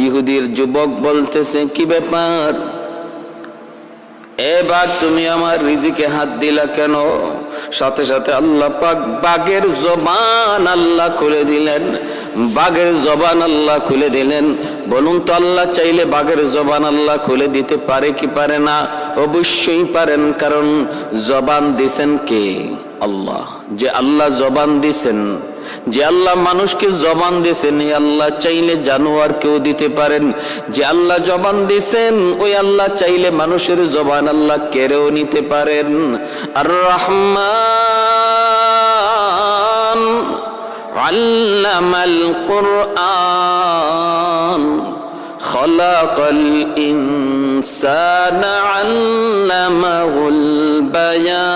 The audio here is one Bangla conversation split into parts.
ইহুদির যুবক বলতেছে, কি ব্যাপার, এবার তুমি আমার রিজিকে হাত দিলা কেন? সাথে সাথে আল্লাহ পাক বাঘের জবান আল্লাহ খুলে দিলেন, বাঘের জবান আল্লাহ খুলে দিলেন। বলুন তো, আল্লাহ চাইলে বাঘের জবান আল্লাহ খুলে দিতে পারে কি পারে না? অবশ্যই পারেন, কারণ জবান দিছেন কে? আল্লাহ। যে আল্লাহ জবান দিছেন, যে আল্লাহ মানুষকে জবান দিয়েছেন, এই আল্লাহ চাইলে জানোয়ারকেও দিতে পারেন। যে আল্লাহ জবান দিয়েছেন, ওই আল্লাহ চাইলে মানুষের জবান আল্লাহ কেড়েও নিতে পারেন। আর রহমান আল্লামাল কুরআন খলাকাল ইনসানা আল্লামাহুল বায়ান।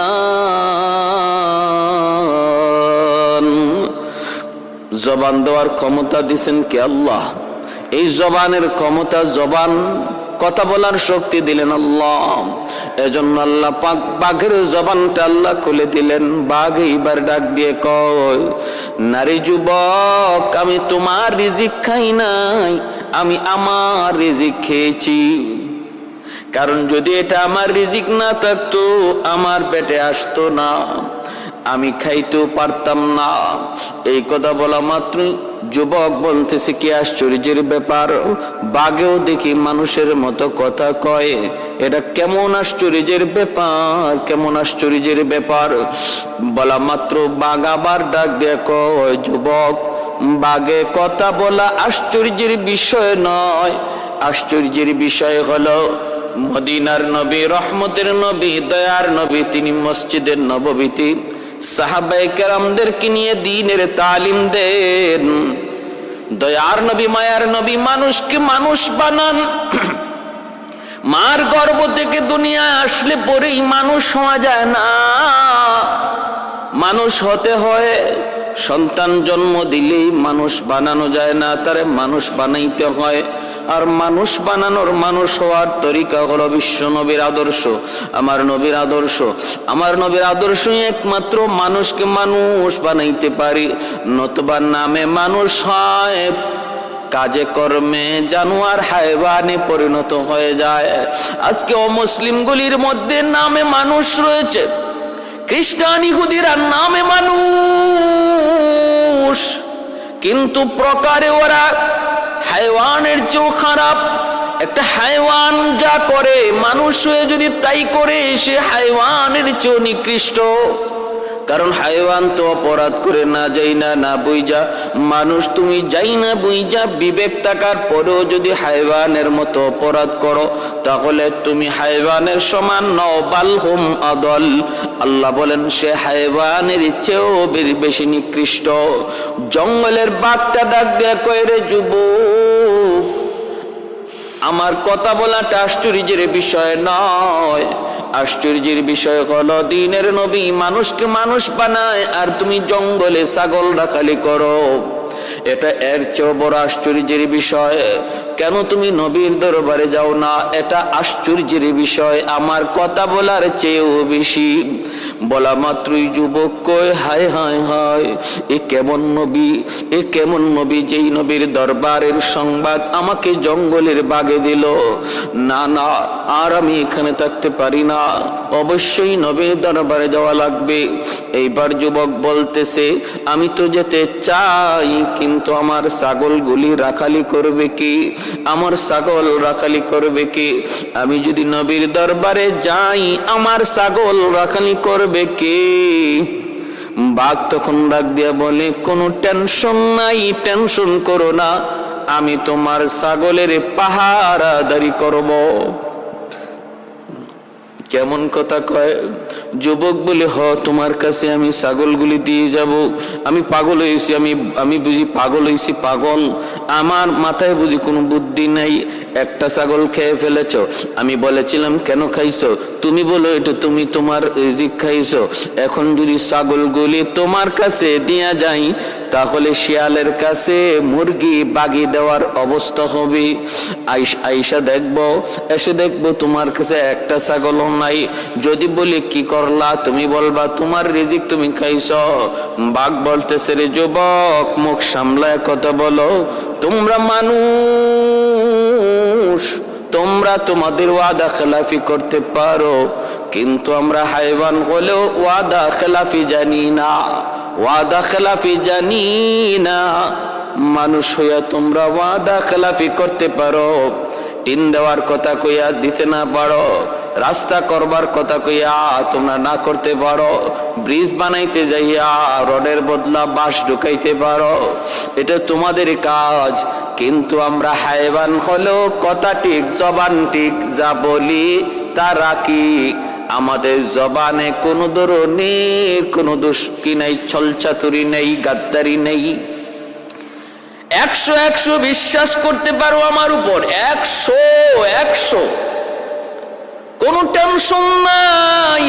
জবান দেওয়ার ক্ষমতা দিছেন কে? আল্লাহ। এই জবানের ক্ষমতা, জবান কথা বলার শক্তি দিলেন আল্লাহ। এজন্য আল্লাহ পাক বাঘের জবানটা আল্লাহ খুলে দিলেন। বাঘ এইবার ডাক দিয়ে কয়, নারী যুবক, আমি তোমার রিজিক খাই নাই, আমি আমার রিজিক খেয়েছি। কারণ যদি এটা আমার রিজিক না থাকতো, আমার পেটে আসতো না, আমি খাইতেও পারতাম না। এই কথা বলা মাত্রই যুবক বলতেছে, কি আশ্চর্যের ব্যাপার, বাঘেও দেখি মানুষের মতো কথা কয়, এটা কেমন আশ্চর্যের ব্যাপার, কেমন আশ্চর্যের ব্যাপার। বলা মাত্র বাঘ আবার ডাক দিয়ে কয়, যুবক, বাঘে কথা বলা আশ্চর্যের বিষয় নয়। আশ্চর্যের বিষয় হলো মদিনার নবী, রহমতের নবী, দয়ার নবী, তিনি মসজিদের নববীতে সাহাবায়ে কেরামদেরকে নিয়ে দ্বীনের তালিম দেন। দয়ার নবী, মায়ার নবী, মানুষকে মানুষ বানান। মার গর্ভ থেকে দুনিয়ায় আসলে পরেই মানুষ হওয়া যায় না, মানুষ হতে হয়। সন্তান জন্ম দিলেই মানুষ বানানো যায় না, তারে মানুষ বানাইতে হয়। আর মানুষ বানানোর, মানুষ হওয়ার তরিকা হলো বিশ্ব নবীর আদর্শ, আমার নবীর আদর্শ। আমার নবীর আদর্শই একমাত্র মানুষকে মানুষ বানাইতে পারি, নতুবা নামে মানুষ হয়, কাজে কর্মে জানোয়ার হায়ওয়ানে পরিণত হয়ে যায়। আজকে অমুসলিমগুলির মধ্যে নামে মানুষ রয়েছে, খ্রিস্টান ইহুদিরা নামে মানুষ, কিন্তু প্রকারে ওরা হায়ওয়ানের চেয়েও খারাপ। একটা হায়ওয়ান যা করে, মানুষ হয়ে যদি তাই করে, সে হায়ওয়ানের চেয়েও নিকৃষ্ট। কারণ হায়ওয়ান তো অপরাধ করে না যাই না, না বুঝা। মানুষ তুমি যাই না বুঝা বিবেক থাকার পরেও যদি হায়ওয়ানের মতো অপরাধ করো, তাহলে তুমি হায়ওয়ানের সমান নও, বাল হুম আদল। আল্লাহ বলেন, সে হায়ওয়ানের চেয়েও বেশি নিকৃষ্ট। জঙ্গলের বাঘটা ডাক দেয়া কয়, রে যুবক, আমার কথা বলাটা আশ্চর্যের বিষয় নয়। আশ্চর্যের বিষয় হলো দ্বীনের নবী মানুষকে মানুষ বানায়, আর তুমি জঙ্গলে ছাগল রাখালি করো। এটা এর চেয়েও বড় আশ্চর্যের বিষয়। কেন তুমি নবীর দরবারে যাও না? এটা আশ্চর্যের বিষয়, আমার কথা বলার চেয়েও বেশি। বলা মাত্রই যুবক কয়, হায় হায় হায়, এ কেমন নবী, এ কেমন নবী, যেই নবীর দরবারের সংবাদ আমাকে জঙ্গলের বাগে দিল। না না, আর আমি এখানে থাকতে পারি না, অবশ্যই নবীর দরবারে যাওয়া লাগবে। এইবার যুবক বলতেছে, আমি তো যেতে চাই, কিন্তু আমার ছাগলগুলি রাখালি করবে কি? আমার ছাগল রাখালি করবে কি? আমি যদি নবীর দরবারে যাই, আমার ছাগল রাখালি করবে কি? বাঘ তখন ডাক দিয়া বলে, কোনো টেনশন নাই, টেনশন করো না, আমি তোমার ছাগলের পাহারাদারি করব। কেমন কথা কয়! যুবক বলে, হ, তোমার কাছে আমি ছাগলগুলি দিয়ে যাব। আমি পাগল হয়েছি, আমি বুঝি পাগল হয়েছি, পাগল। আমার মাথায় বুঝি কোনো বুদ্ধি নাই। একটা ছাগল খেয়ে ফেলেছ, আমি বলেছিলাম কেন খাইছো? তুমি বলো এটা তুমি তোমার রিজিক খাইছো। এখন যদি ছাগলগুলি তোমার কাছে দিয়া যাই, তাহলে শিয়ালের কাছে মুরগি বাগি দেওয়ার অবস্থা হবে। আইসা দেখবো, এসে দেখবো তোমার কাছে একটা ছাগলও নাই। যদি বলি কি করলা, তুমি বলবা তোমার রিজিক তুমি খাইছো। বাঘ বলতেছে, রে যুবক, মুখ সামলায় কথা বলো, তোমরা মানুষ তোমরা তোমাদের ওয়াদা খেলাফি করতে পারো, কিন্তু আমরা হাইওয়ান হলেও ওয়াদা খেলাফি জানি না, ওয়াদা খেলাফি জানি না। মানুষ হইয়া তোমরা ওয়াদা খেলাফি করতে পারো, টিন দেওয়ার কথা কইয়া দিতে না পারো, রাস্তা করবার কথা কইয়া তোমরা না করতে পারো, ব্রিজ বানাইতে যাইয়া রডের বদলা বাঁশ ঢুকাইতে পারো, এটা তোমাদের কাজ। কিন্তু আমরা হাইওয়ান হলেও কথা ঠিক, জবান ঠিক, যা বলি তা রাখি। আমাদের জবানে কোনো ধরনের কোনো দুষ্কি নাই, ছলচাতুরি নেই, গাদ্দারি নেই। 100 বিশ্বাস করতে পারো আমার উপর, 100 কোনো টেনশন নাই,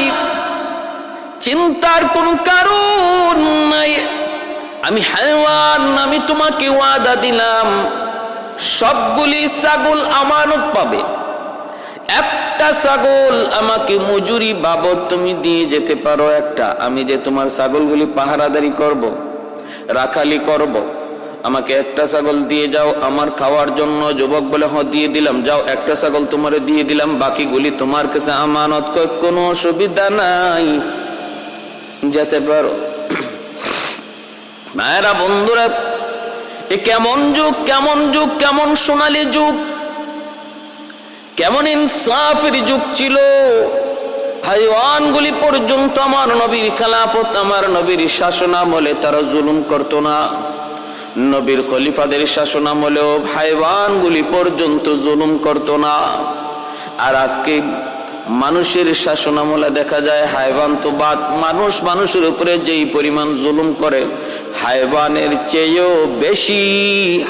চিন্তার কোনো কারণ নাই। আমি হায়ওয়ান, আমি তোমাকে ওয়াদা দিলাম সবগুলি ছাগল আমানত পাবে। একটা ছাগল আমাকে মজুরি বাবদ তুমি দিয়ে যেতে পারো একটা, আমি যে তোমার ছাগলগুলি পাহারাদারি করব, রাখালি করব, আমাকে একটা ছাগল দিয়ে যাও আমার খাওয়ার জন্য। যুবক বলে হ্যাঁ দিয়ে দিলাম, যাও একটা ছাগল তোমারে দিয়ে দিলাম, বাকিগুলি তোমার কাছে আমানত। কোনো অসুবিধা নাই, যেতে পারো। মায়েরা, বন্ধুরা, এ কেমন যুগ, কেমন যুগ, কেমন সোনালী যুগ, কেমন ইনসাফের যুগ ছিল। হাইওয়ানগুলি পর্যন্ত আমার নবীর খেলাফত, আমার নবীর শাসনামলে তারা জুলুম করতো না। নবীর খলিফাদের শাসনামলেও হাইওয়ানগুলি পর্যন্ত জুলুম করতো না। আর আজকে মানুষের শাসনামলে দেখা যায় হাইওয়ান তো বাদ, মানুষ মানুষের উপরে যেই পরিমাণ জুলুম করে হাইওয়ানের চেয়েও বেশি,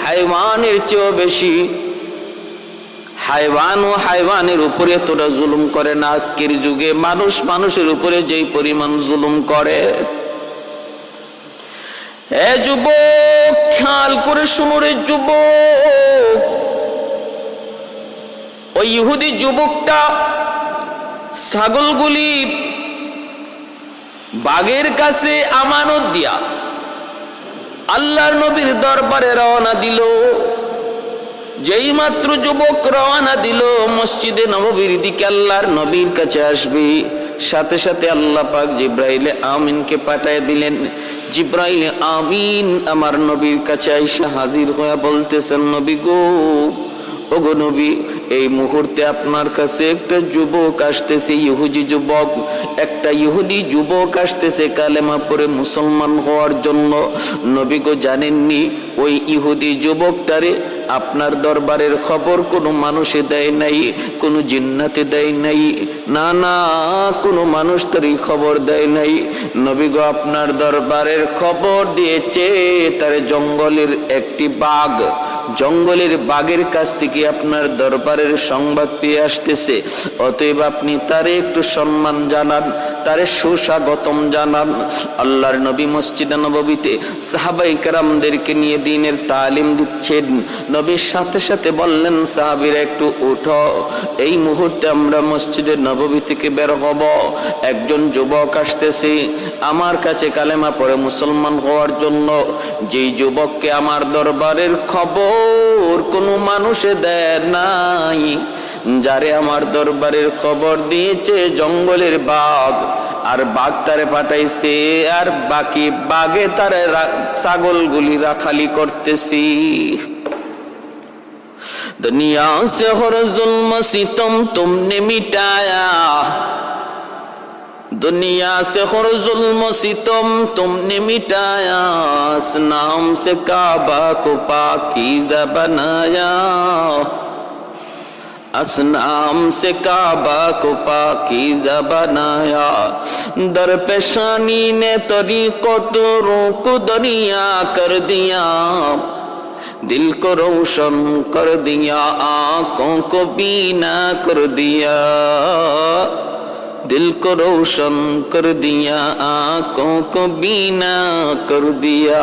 হাইওয়ানের চেয়েও বেশি। হাইওয়ান ও হাইওয়ানের উপরে তোরা জুলুম করে না। আজকের যুগে মানুষ মানুষের উপরে যেই পরিমাণ জুলুম করে। এ যুবক, খেয়াল করে শুনো রে যুবক, ওই ইহুদি যুবকটা ছাগলগুলি বাঘের কাছে আমানত দিয়া আল্লাহর নবীর দরবারে রওনা দিল। যেই মাত্র যুবক রওনা দিল মসজিদে নববীর দিকে, আল্লাহর নবীর কাছে আসবে, সাথে সাথে আল্লাহ পাক জিব্রাইল আমিনকে পাঠিয়ে দিলেন। জিব্রাইল আমিন আমার নবীর কাছে আইসা হাজির হয়ে বলতেছেন, নবী গো, ওগো নবী, এই মুহূর্তে আপনার কাছে একটা যুবক আসতেছে, ইহুদি যুবক, একটা ইহুদি যুবক আসতেছে কালেমা পড়ে মুসলমান হওয়ার জন্য। নবী গো, জানেননি ওই ইহুদি যুবকটারে আপনার দরবারের খবর কোনো মানুষে দেয় নাই, কোনো জিন্নাতে দেয় নাই, না না, কোনো মানুষ তারই খবর দেয় নাই। নবী গো, আপনার দরবারের খবর দিয়েছে তার জঙ্গলের একটি বাঘ, জঙ্গলের বাঘের কাছ থেকে আপনার দরবারের সংবাদ পেয়ে আসতেছে। অতএব আপনি তারে একটু সম্মান জানান, তারে সুস্বাগতম জানান। আল্লাহর নবী মসজিদে নববীতে সাহাবায়ে কেরামদেরকে নিয়ে দ্বীনের তালিম দিচ্ছেন। নবীর সাথে সাথে বললেন, সাহাবীরা একটু উঠো, এই মুহূর্তে আমরা মসজিদের নববী থেকে বের হব। একজন যুবক আসতেছে আমার কাছে কালেমা পড়ে মুসলমান হওয়ার জন্য। যেই যুবককে আমার দরবারের খবর কোনো মানুষে দেয় নাই, যারে আমার দরবারের খবর দিয়েছে জঙ্গলের বাঘ, আর বাঘ তারে পাঠাইছে, আর বাকি বাঘে তারে ছাগলগুলি রাখালি করতেছি। दुनिया से हर जुल्म सितम तुमने मिटाया, दुनिया से हर जुल्म सितम तुमने मिटाया, असनाम से काबा को पाकीज़ा बनाया, असनाम से काबा को पाकीज़ा बनाया। दर पेशानी ने तरीक़ों को दरिया कर दिया, दिल को रोशन कर दिया, आंखों को बीना कर दिया, दिल को रोशन कर दिया, आंखों को बीना कर दिया।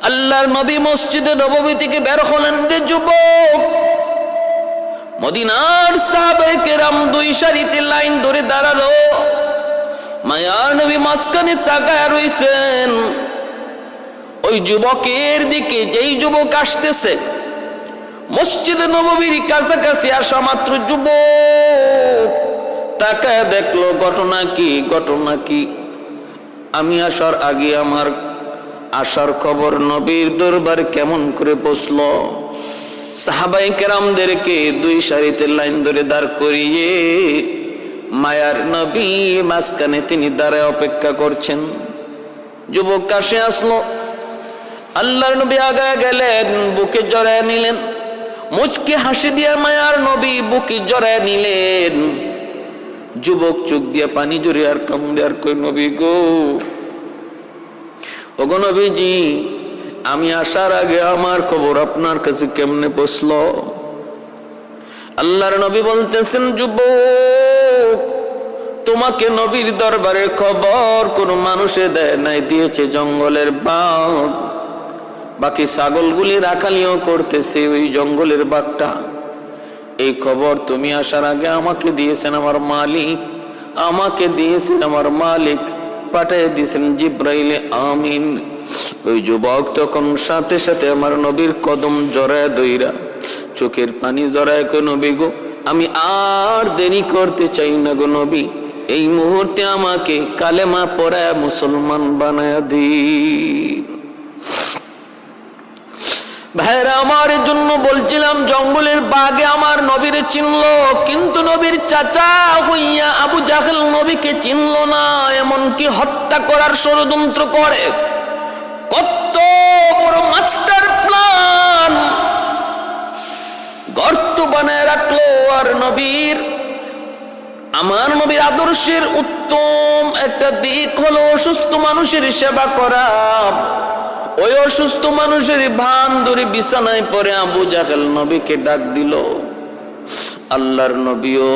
আল্লাহর নবী মসজিদে নববী থেকে বের হলেন রে যুবক। মদিনার সাহাবায়ে কেরাম দুই সারিতে লাইন ধরে দাঁড়ালো। মায়ার নবী মাঝখানে তাকায় রইছেন। ওই যুবকের দিকে যেই যুবক আসতেছে মসজিদে নববীর কাছাকাছি আসা মাত্র যুবক তাকায় দেখলো ঘটনা কি। আমি আসার আগে আমার আসার খবর নবীর দরবার কেমন করে পৌঁছলো। সাহাবায়ে কেরামদেরকে দুই সারিতে লাইন ধরে দাঁড় করিয়ে মায়ার নবী মাঝখানে তিনি দাঁড়ায় অপেক্ষা করছেন। যুবক কাছে আসলো, আল্লাহর নবী আগায় গেলেন, বুকে জড়ায় নিলেন, মুচকি হাসি দিয়ে মায়ার নবী বুকে জড়ায় নিলেন। যুবক চোখ দিয়ে পানি জড়ি আর কান্দে আর কই, নবী গো, ওগো নবীজি, আমি আসার আগে আমার খবর আপনার কাছে কেমনে পৌঁছলো? আল্লাহর নবী বলতেছেন, যুবক, তোমাকে নবীর দরবারের খবর কোন মানুষে দেয় নাই, দিয়েছে জঙ্গলের বাঘ। বাকি ছাগলগুলি রাখালিও করতেছে ওই জঙ্গলের বাঘটা। এই খবর তুমি আসার আগে আমাকে দিয়েছেন আমার মালিক, পাঠিয়ে দিয়েছেন জিব্রাইলে আমিন। ওই যুবক তখন সাথে সাথে আমার নবীর কদম জড়ায় দইরা চোখের পানি জড়ায় কই, নবী গো, আমি আর দেরি করতে চাই না গো নবী, এই মুহূর্তে আমাকে কালেমা পড়ায় মুসলমান বানায়া দিন। ভাইরা আমার, জন্য বলছিলাম জঙ্গলের বাঘে আমার নবীর চিনলো, কিন্তু নবীর চাচা হইয়া আবু জাহেল নবীকে চিনলো না, এমনকি হত্যা করার ষড়যন্ত্র করে। কত বড় মাস্টার প্ল্যান গর্ত বানায় রাখলো। আর আমার নবীর আদর্শের উত্তম একটা দিক হলো অসুস্থ মানুষের সেবা করা। ওই অসুস্থ মানুষের ভান ধরে বিছানায় পড়ে আবু জাহেল নবীকে ডাক দিল। আল্লাহর নবীও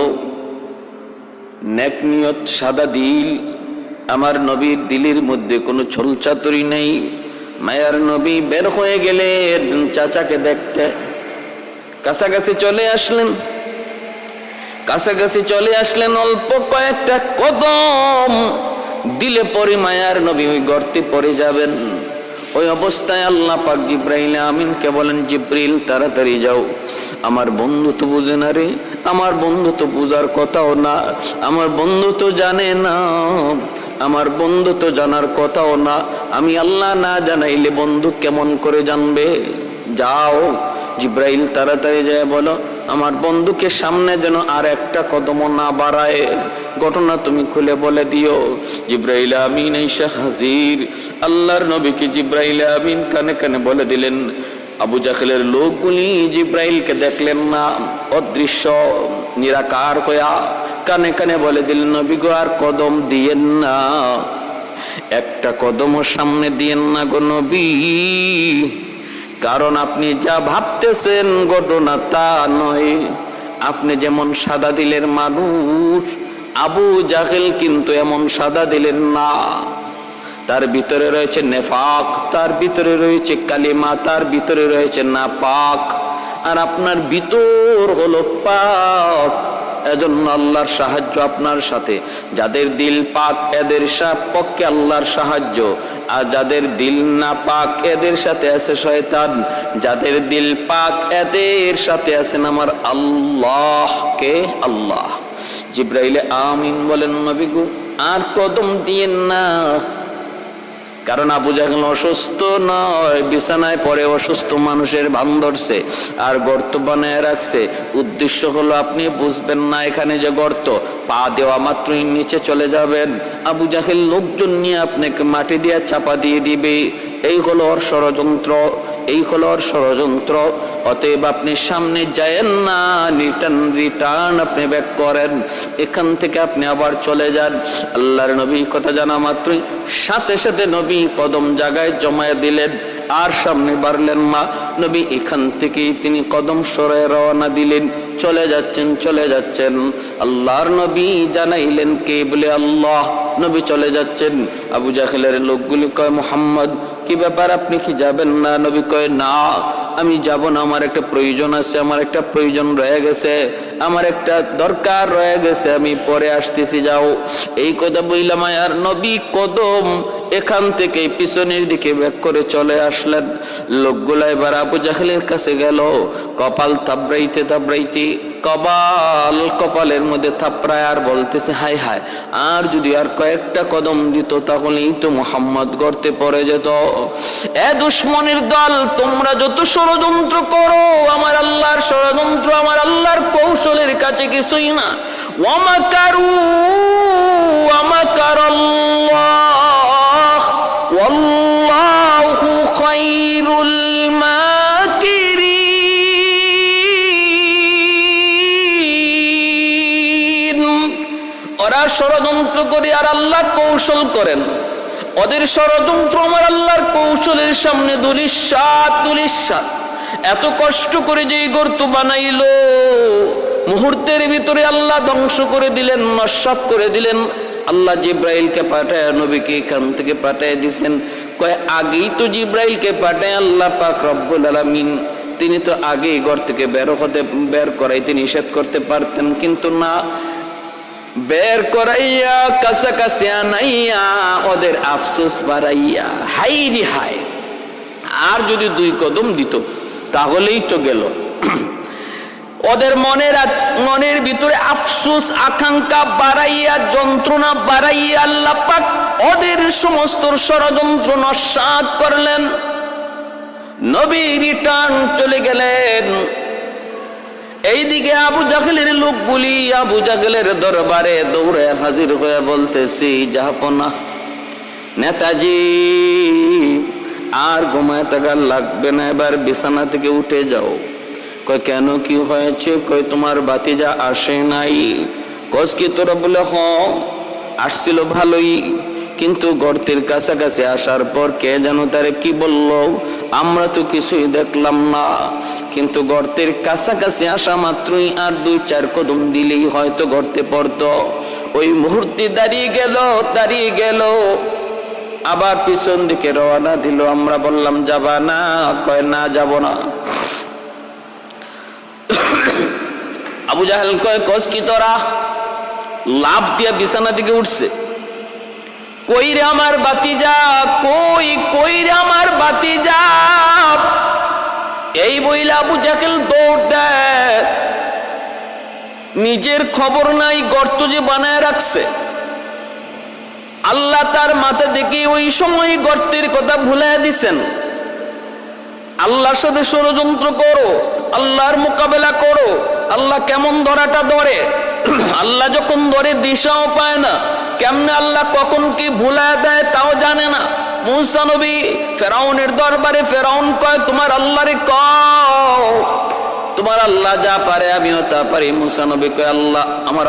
নেক নিয়ত, সাদা দিল, আমার নবীর দিলের মধ্যে কোনো ছলচাতুরি নেই। মায়ার নবী বের হয়ে গেলেন চাচাকে দেখতে। কাছাকাছি চলে আসলেন, অল্প কয়েকটা কদম দিলে পরে মায়ার নবী ওই গর্তে পড়ে যাবেন। ওই অবস্থায় আল্লাহ পাক জিব্রাইল আমিনকে বলেন, জিব্রিল তাড়াতাড়ি যাও, আমার বন্ধু তো বুঝে না রে, আমার বন্ধু তো বুঝার কথাও না, আমার বন্ধু তো জানে না, আমার বন্ধু তো জানার কথাও না, আমি আল্লাহ না জানাইলে বন্ধু কেমন করে জানবে? যাও জিব্রাইল তাড়াতাড়ি যায় বলো আমার বন্ধুকে সামনে যেন আর একটা কদম না বাড়ায়, ঘটনা তুমি খুলে বলে দিও। জিব্রাইল আমিন এসে হাজির। আল্লাহর নবীকে জিব্রাইল আমিন কানে কানে বলে দিলেন। আবু জাহেলের লোকগুলি জিব্রাইলকে দেখলেন না, অদৃশ্য নিরাকার হইয়া কানে কানে বলে দিলেন, নবী গো, আর কদম দিয়েন না, একটা কদমও সামনে দিয়েন না গো নবী, কারণ আপনি যা ভাবতেছেন ঘটনা তা নয়। আপনি যেমন সাদা দিলের মানুষ, আবু জাহেল কিন্তু এমন সাদা দিলের না। তার ভিতরে রয়েছে নেফাক, তার ভিতরে রয়েছে কালিমা, তার ভিতরে রয়েছে নাপাক, আর আপনার ভিতর হলো পাক। এজন্য আল্লাহর সাহায্য আপনার সাথে। যাদের দিল পাক এদের পক্ষে আল্লাহর সাহায্য, আর যাদের দিল না পাক এদের সাথে আছে শয়তান। যাদের দিল পাক এদের সাথে আছেন আমার আল্লাহ। কে? আল্লাহ। জিব্রাইলে আমিন বলেন, নবী গো, আর কদম দিয়েন না, কারণ আবু জাহেল অসুস্থ নয়, বিছানায় পড়ে অসুস্থ মানুষের ভান ধরছে আর গর্ত বানায় রাখছে। উদ্দেশ্য হলো আপনি বুঝবেন না এখানে যে গর্ত, পা দেওয়া মাত্রই নিচে চলে যাবেন। আবু জাহেল লোকজন নিয়ে আপনাকে মাটি দিয়ে চাপা দিয়ে দিবে। এই হলো ওর ষড়যন্ত্র, এই হলো ওর ষড়যন্ত্র। অতএব আপনি সামনে যায়েন না, রিটার্ন আপনি ব্যাক করেন, এখান থেকে আপনি আবার চলে যান। আল্লাহর নবী কথা জানা মাত্রই সাথে সাথে নবী কদম জায়গায় জমায়ে দিলেন আর সামনে বাড়লেন মা নবী। এখান থেকেই তিনি কদম সরায় রওনা দিলেন, চলে যাচ্ছেন। আল্লাহর নবী জানাইলেন কে? বলে আল্লাহ। নবী চলে যাচ্ছেন। আবু জাহেলের লোকগুলি কয়, মুহাম্মদ কি ব্যাপার, আপনি কি যাবেন না? নবী কয়, না আমি যাব না, আমার একটা প্রয়োজন আছে, আমার একটা প্রয়োজন রয়ে গেছে, আমার একটা দরকার রয়ে গেছে, আমি পরে আসতেছি, যাও। এই কথা বললাম আর নবী কদম এখান থেকে পিছনের দিকে ব্যাক করে চলে আসলেন। লোকগুলা এবার আবু জাহেলের কাছে গেল, কপাল থাপড়াইতে থাপড়াইতে কপালের মধ্যে থাপড়ায় আর বলতেছে, হায় হায়, আর যদি আর কয়েকটা কদম দিত তাহলেই তো মুহাম্মদ গর্তে পড়ে যেত। এ দুশমনের দল, তোমরা যত ষড়যন্ত্র করো, আমার আল্লাহর ষড়যন্ত্র, আমার আল্লাহর কৌশলের কাছে কিছুই না। ওয়ামাকারু ওয়ামাকারাল্লাহ ওয়াল্লাহু খায়রুল মাকিরিন। ওরা ষড়যন্ত্র করে আর আল্লাহ কৌশল করেন। ওদের ষড়যন্ত্র আমার আল্লাহর কৌশলের সামনে দুলিশাত। এত কষ্ট করে যে গর্ত বানাইলো, মুহূর্তের ভিতরে আল্লাহ ধ্বংস করে দিলেন, নস্যাৎ করে দিলেন। আল্লাহ জিব্রাইলকে পাঠায় নবীকে এখান থেকে পাঠায় দিয়েছেন। কয় আগেই তো জিব্রাইলকে পাঠায় আল্লাহ পাক রব্বুল আলামিন, তিনি তো আগেই ঘর থেকে বের করাইতে নিষেধ করতে পারতেন, কিন্তু না, বের করাইয়া কাছাকাছি আনাইয়া ওদের আফসোস বাড়াইয়া, হাই রে হায়, আর যদি 2 কদম দিত তাহলেই তো গেল। ওদের মনের ভিতরে আফসোস আকাঙ্ক্ষা বাড়াইয়া, যন্ত্রণা বাড়াইয়া আল্লাহ পাক ওদের সমস্ত ষড়যন্ত্র নস্যাৎ করলেন। নবী রিটার্ন চলে গেলেন। এইদিকে আবু জাহেলের লোকগুলি আবু জাহেলের দরবারে দৌড়ে হাজির হয়ে বলতেছি, জাহাপনা নেতাজি, আর ঘুমায় থাকার লাগবে না, এবার বিছানা থেকে উঠে যাও। কয় কেন, কি হয়েছে? কয় তোমার ভাতিজা আসে নাই। কস কি তোরা? বলে হ, আসছিল ভালোই, কিন্তু গর্তের কাছাকাছি আসার পর কে যেন তারে কি বলল, আমরা তো কিছুই দেখলাম না, কিন্তু গর্তের কাছাকাছি আসা মাত্রই আর 2-4 কদম দিলেই হয়তো গর্তে পড়তো। ওই মুহূর্তে দাঁড়িয়ে গেল, আবার পিছন দিকে রওনা দিল। আমরা বললাম যাবা না? কয় না, যাব না। আবু জাহেল কয়, কস কি তোরা? লাভ দিয়া বিছানা দিকে উঠছে। কই রে আমার ভাতিজা, কই রে আমার ভাতিজা? এই বইলা আবু জাহেল দৌড় দেয়। নিজের খবর নাই, গর্ত যে বানায় রাখছে। আল্লাহ তার মাথা দেখে ওই সময় গর্তের কথা ভুলাই দিছেন। আল্লাহর সাথে ষড়যন্ত্র করো, আল্লাহর মোকাবেলা করো। আল্লাহ কেমন ধরাটা ধরে, আল্লাহ যখন ধরে দিশাও পায় না, কেমনে আল্লাহ কখন কি ভুলায় দেয় তাও জানে না। মুসা নবী ফেরাউনের দরবারে, ফেরাউন কয় তোমার আল্লাহরে কও, তোমার আল্লাহ যা পারে আমিও তা পারি। মুসা নবী কয় আল্লাহ, আমার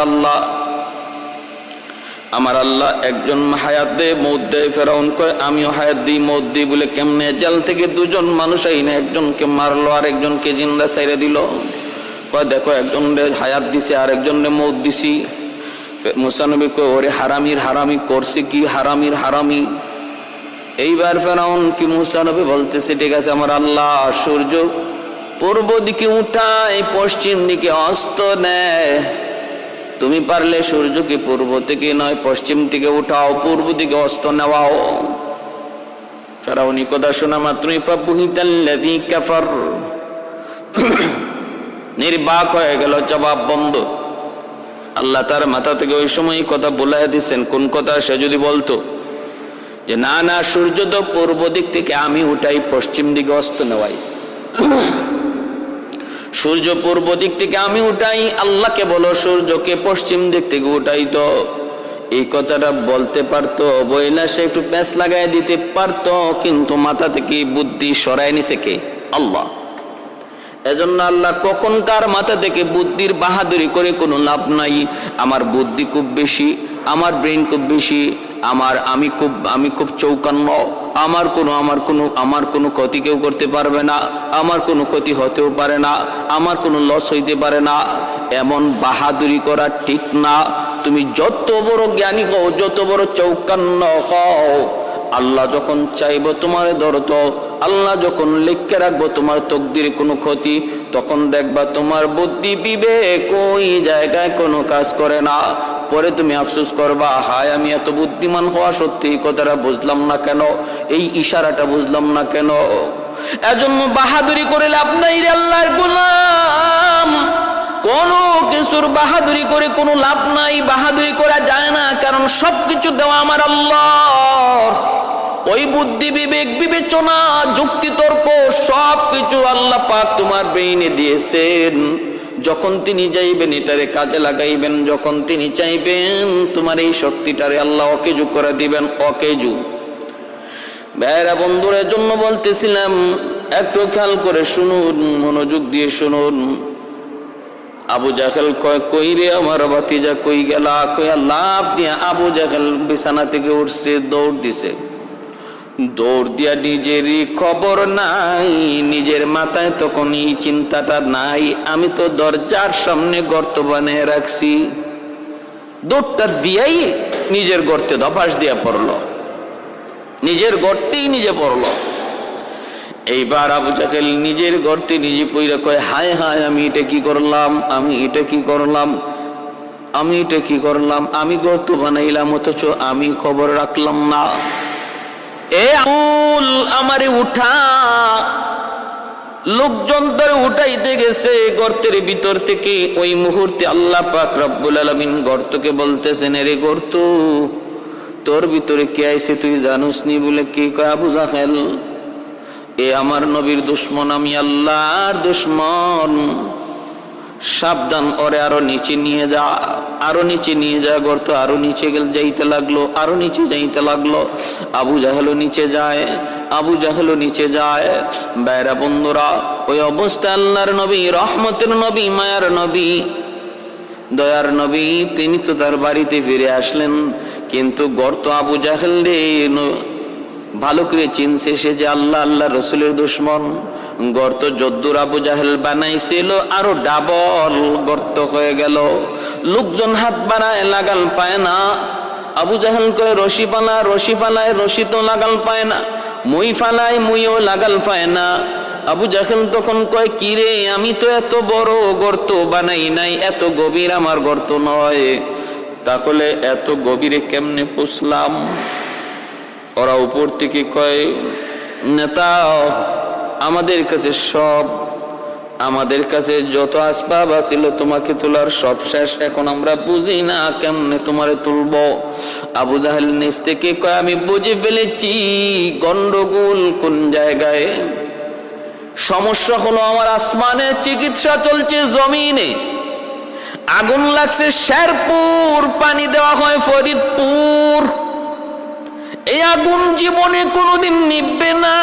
আল্লাহ একজন হায়াত দেয়, মৌত দেয়। ফেরাউন কয় আমিও হায়াত দিই, মৌত দিই। বলে কেমনে? জেল থেকে 2 জন মানুষ আইনে একজনকে মারলো আর একজনকে জিন্দা ছেড়ে দিল। কয় দেখো, একজনরে হায়াত দিছে আর একজনরে মৌত দিছি। মুসা নবী কয় ওরে হারামি করছে কি? হারামি। এইবার ফেরাউন কি মুসা নবী বলতেছে, ঠিক আছে আমার আল্লাহ সূর্য পূর্ব দিকে উঠায়, পশ্চিম দিকে অস্ত নেয়, তুমি পারলে সূর্যকে পূর্ব থেকে নয় পশ্চিম থেকে উঠাও, পূর্ব দিকে অস্ত নেওয়াও। ফেরাউনি কথা শোনা মাত্রই ফাবুহিতাল্লাযী কাফার, নির্বাক হয়ে গেল, জবাব বন্ধ। আল্লাহ তার মাথা থেকে ওই সময় কথা বলে দিয়েছেন। কোন কথা? সে যদি বলতো যে না, সূর্য তো পূর্ব দিক থেকে আমি উঠাই, পশ্চিম দিকে অস্ত নেওয়াই, সূর্য পূর্ব দিক থেকে আমি উঠাই, আল্লাহকে বলো সূর্যকে পশ্চিম দিক থেকে উঠাই, তো এই কথাটা বলতে পারতো। বইলা সে একটু প্যাঁচ লাগাই দিতে পারতো, কিন্তু মাথা থেকে বুদ্ধি সরাই নিছে কে? আল্লাহ। এজন্য আল্লাহ কখন তার মাথা থেকে বুদ্ধির বাহাদুরি করে কোনো লাভ নাই। আমার বুদ্ধি খুব বেশি, আমার ব্রেন খুব বেশি, আমি খুব চৌকান্ন, আমার কোনো ক্ষতি কেউ করতে পারবে না, আমার কোনো ক্ষতি হতেও পারে না, আমার কোনো লস হইতে পারে না, এমন বাহাদুরি করা ঠিক না। তুমি যত বড় জ্ঞানী হও, যত বড় চৌকান্ন হও, আল্লাহ যখন চাইবো তোমার ধরতো, আল্লাহ যখন লিখে রাখবো তোমার তকদিরে কোনো ক্ষতি, তখন দেখবা তোমার বুদ্ধি বিবেক ওই জায়গায় কোনো কাজ করে না। পরে তুমি আফসোস করবা, হায় আমি এত বুদ্ধিমান হওয়া সত্যি এই কথাটা বুঝলাম না কেন, এই ইশারাটা বুঝলাম না কেন। এজন্য বাহাদুরি করে লাভ নাই রে আল্লাহর গোলাম, কোনো কিছুর বাহাদুরি করে কোনো লাভ নাই, বাহাদুরি করা যায় না, কারণ সবকিছু দেওয়া আমার আল্লাহর। ওই বুদ্ধি বিবেক বিবেচনা যুক্তি তর্ক সবকিছু আল্লাহ পাক তোমার ব্রেইনে দিয়েছেন। যখন তিনি চাইবেন এটারে কাজে লাগাইবেন, যখন তিনি চাইবেন তোমার এই শক্তিটারে আল্লাহ অকেজু করে দিবেন, অকেজু। ভাইরা বন্ধুদের জন্য বলতেছিলাম, একটু খেয়াল করে শুনুন, মনোযোগ দিয়ে শুনুন। আবু জাহেল কয়, কই রে আমার ভাতিজা, কই গেলা? কইয়া লাভ দিয়া আবু জাহেল বিছানা থেকে উঠছে, দৌড় দিছে। দৌড় দিয়া নিজেরই খবর নাই, নিজের মাথায় তখন এই চিন্তাটা নাই, আমি তো দরজার সামনে গর্ত বানিয়ে রাখছি। দৌড়টা দিয়াই নিজের গর্তে ধপাস দিয়া পড়লো, নিজের গর্তেই নিজে পড়লো। এইবার আবু জাহেল নিজের গর্তে নিজে পইরা কয়, হায় হায় আমি এটা কি করলাম, আমি এটা কি করলাম, আমি এটা কি করলাম, আমি গর্ত বানাইলাম অথচ আমি খবর রাখলাম না। এ আবুল আমারে উঠা। লোকজন ধরে উঠাইতে গেছে গর্তের ভিতর থেকে। ওই মুহূর্তে আল্লাহ পাক রব্বুল আলামিন গর্তকে বলতেছেন, রে গর্ত, তোর ভিতরে কে আইছে তুই জানোস নি? বলে কি কয় আবু জাহেল, এ আমার নবীর দুশ্মন, আমি আল্লাহর দুশ্মন, সাবধান, ওরে আরো নিচে নিয়ে যা, আরো নিচে নিয়ে যা। গর্ত আরো নিচে যাইতে লাগলো, আরো নিচে যাইতে লাগলো। আবু জাহেলও নিচে যায়, আবু জাহেলও নিচে যায়। বাইরা বন্ধুরা, ওই অবস্থা আল্লাহর নবী, রহমতের নবী, মায়ার নবী, দয়ার নবী, তিনি তো তার বাড়িতে ফিরে আসলেন। কিন্তু গর্ত আবু জাহেল রে ভালো করে চিনছে সে যে আল্লাহ আল্লাহ রসুলের দুশ্মন। গর্ত যদ্দুর আবু জাহেল বানাইছিল আরো ডাবল গর্ত হয়ে গেল। লোকজন হাত বাড়ায়, লাগাল পায় না। আবু জাহেল কয়, রশি ফালা, রশি ফালায়, রশি তো লাগাল পায় না। মই ফালায়, মইও লাগাল পায় না। আবু জাহেল তখন কয়, কি রে, আমি তো এত বড় গর্ত বানাই নাই, এত গভীর আমার গর্ত নয়, তাহলে এত গভীরে কেমনে পুষলাম? ওরা উপর থেকে কয়, নেতা, আমাদের কাছে সব, আমাদের কাছে যত আসবাব আছিল তোমাকে তোলার সব শেষ, এখন আমরা বুঝি না কেমনে তোমারে তুলবো। আবু জাহেল নিচ থেকে কয়, আমি বুঝে ফেলেছি গন্ডগোল কোন জায়গায়। সমস্যা হলো আমার আসমানে, চিকিৎসা চলছে জমিনে। আগুন লাগছে শেরপুর, পানি দেওয়া হয় ফরিদপুর। এই আগুন জীবনে কোনোদিন নিভবে না।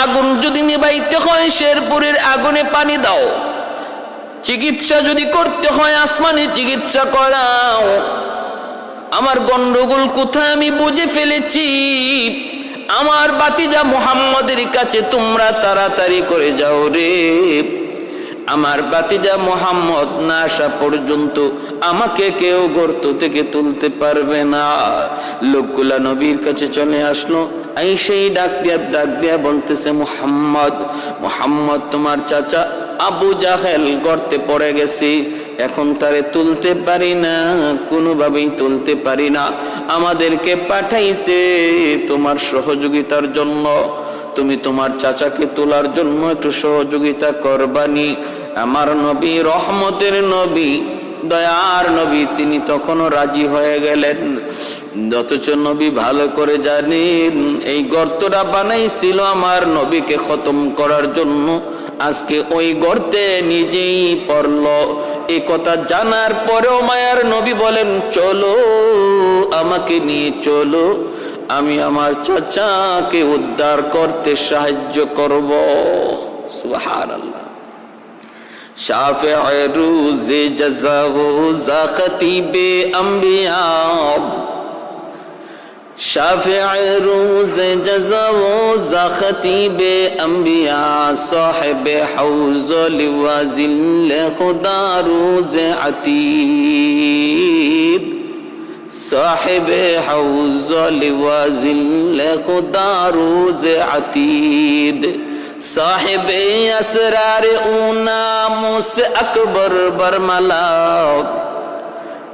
আগুন যদি নিভাইতে হয় শেরপুরের আগুনে পানি দাও, চিকিৎসা যদি করতে হয় আসমানে চিকিৎসা করাও। আমার গন্ডগোল কোথায় আমি বুঝে ফেলেছি। আমার বাতিজা মুহাম্মদের কাছে তোমরা তাড়াতাড়ি করে যাও রে। আমার বাতিজা মুহাম্মদ না আসা পর্যন্ত আমাকে কেউ গর্ত থেকে তুলতে পারবে না। লোকগুলা নবীর কাছে চলে আসলো, এই সেই ডাক দিয়া বলতেছে, মুহাম্মদ, মুহাম্মদ, তোমার চাচা আবু জাহেল গর্তে পড়ে গেছে, এখন তারে তুলতে পারি না, কোনোভাবেই তুলতে পারি না। আমাদেরকে পাঠাইছে তোমার সহযোগিতার জন্য, তুমি তোমার চাচাকে তোলার জন্য একটু সহযোগিতা করবানি। আমার নবী, রহমতের নবী, দয়ার নবী, তিনি তখনও রাজি হয়ে গেলেন। অথচ নবী ভালো করে জানেন এই গর্তটা বানাইছিল আমার নবীকে খতম করার জন্য। আজকে ওই গর্তে নিজেই পড়ল। এই কথা জানার পরেও মায়ার নবী বলেন, চলো, আমাকে নিয়ে চলো, আমি আমার চাচাকে উদ্ধার করতে সাহায্য করব। সুবহানাল্লাহ। শাফিঈ রোজে জাযা ও যা খতীবে আম্বিয়া, শাফিঈ রোজে জাযা ও যা খতীবে আম্বিয়া, সাহিবে হাউজ লিওয়াজিল খুদা রোজে আতীদ, সাহিবে হাউজ লিওয়াজিল খুদা রোজে আতীদ, साहिबे असरार ऊना मुझसे अकबर बरमला,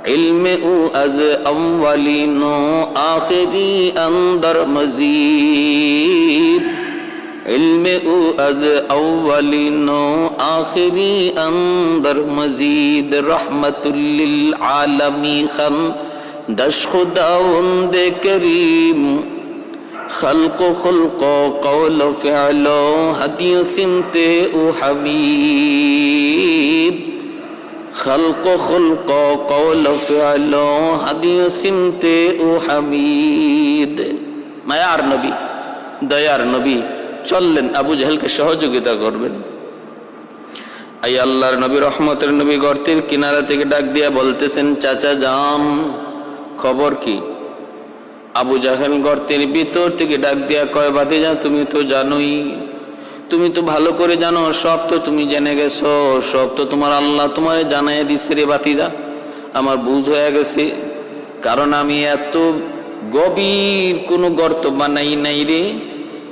इल्म उ अज अव्वलिनो आखिरी अंदर मजीद, इल्म उ अज अव्वलिनो आखिरी अंदर मजीद, रहमतुल लिल आलमी खम दश खुदावंद करीम, खल्को खुल्को कौलो फ़िअलो हदियो सिमते उ हमीद, खल्को खुल्को कौलो फ़िअलो हदियो सिमते उ हमीद। मायार नबी, दयार नबी চললেন আবু জাহেলকে সহযোগিতা করবেন। আই আল্লাহর নবী, রহমতের নবী গর্তের কিনারা থেকে ডাক দিয়া বলতেছেন, চাচা যান, খবর কি? আবু জাহেল গর্তের ভিতর থেকে ডাক দিয়া কয়, ভাতিজা তুমি তো জানোই, তুমি তো ভালো করে জানো, সব তো তুমি জেনে গেছো, সব তো তোমার আল্লাহ তোমার জানাই দিছে রে ভাতিজা। আমার বুঝ হয়ে গেছে, কারণ আমি এত গভীর কোনো গর্ত বানাই নাই রে,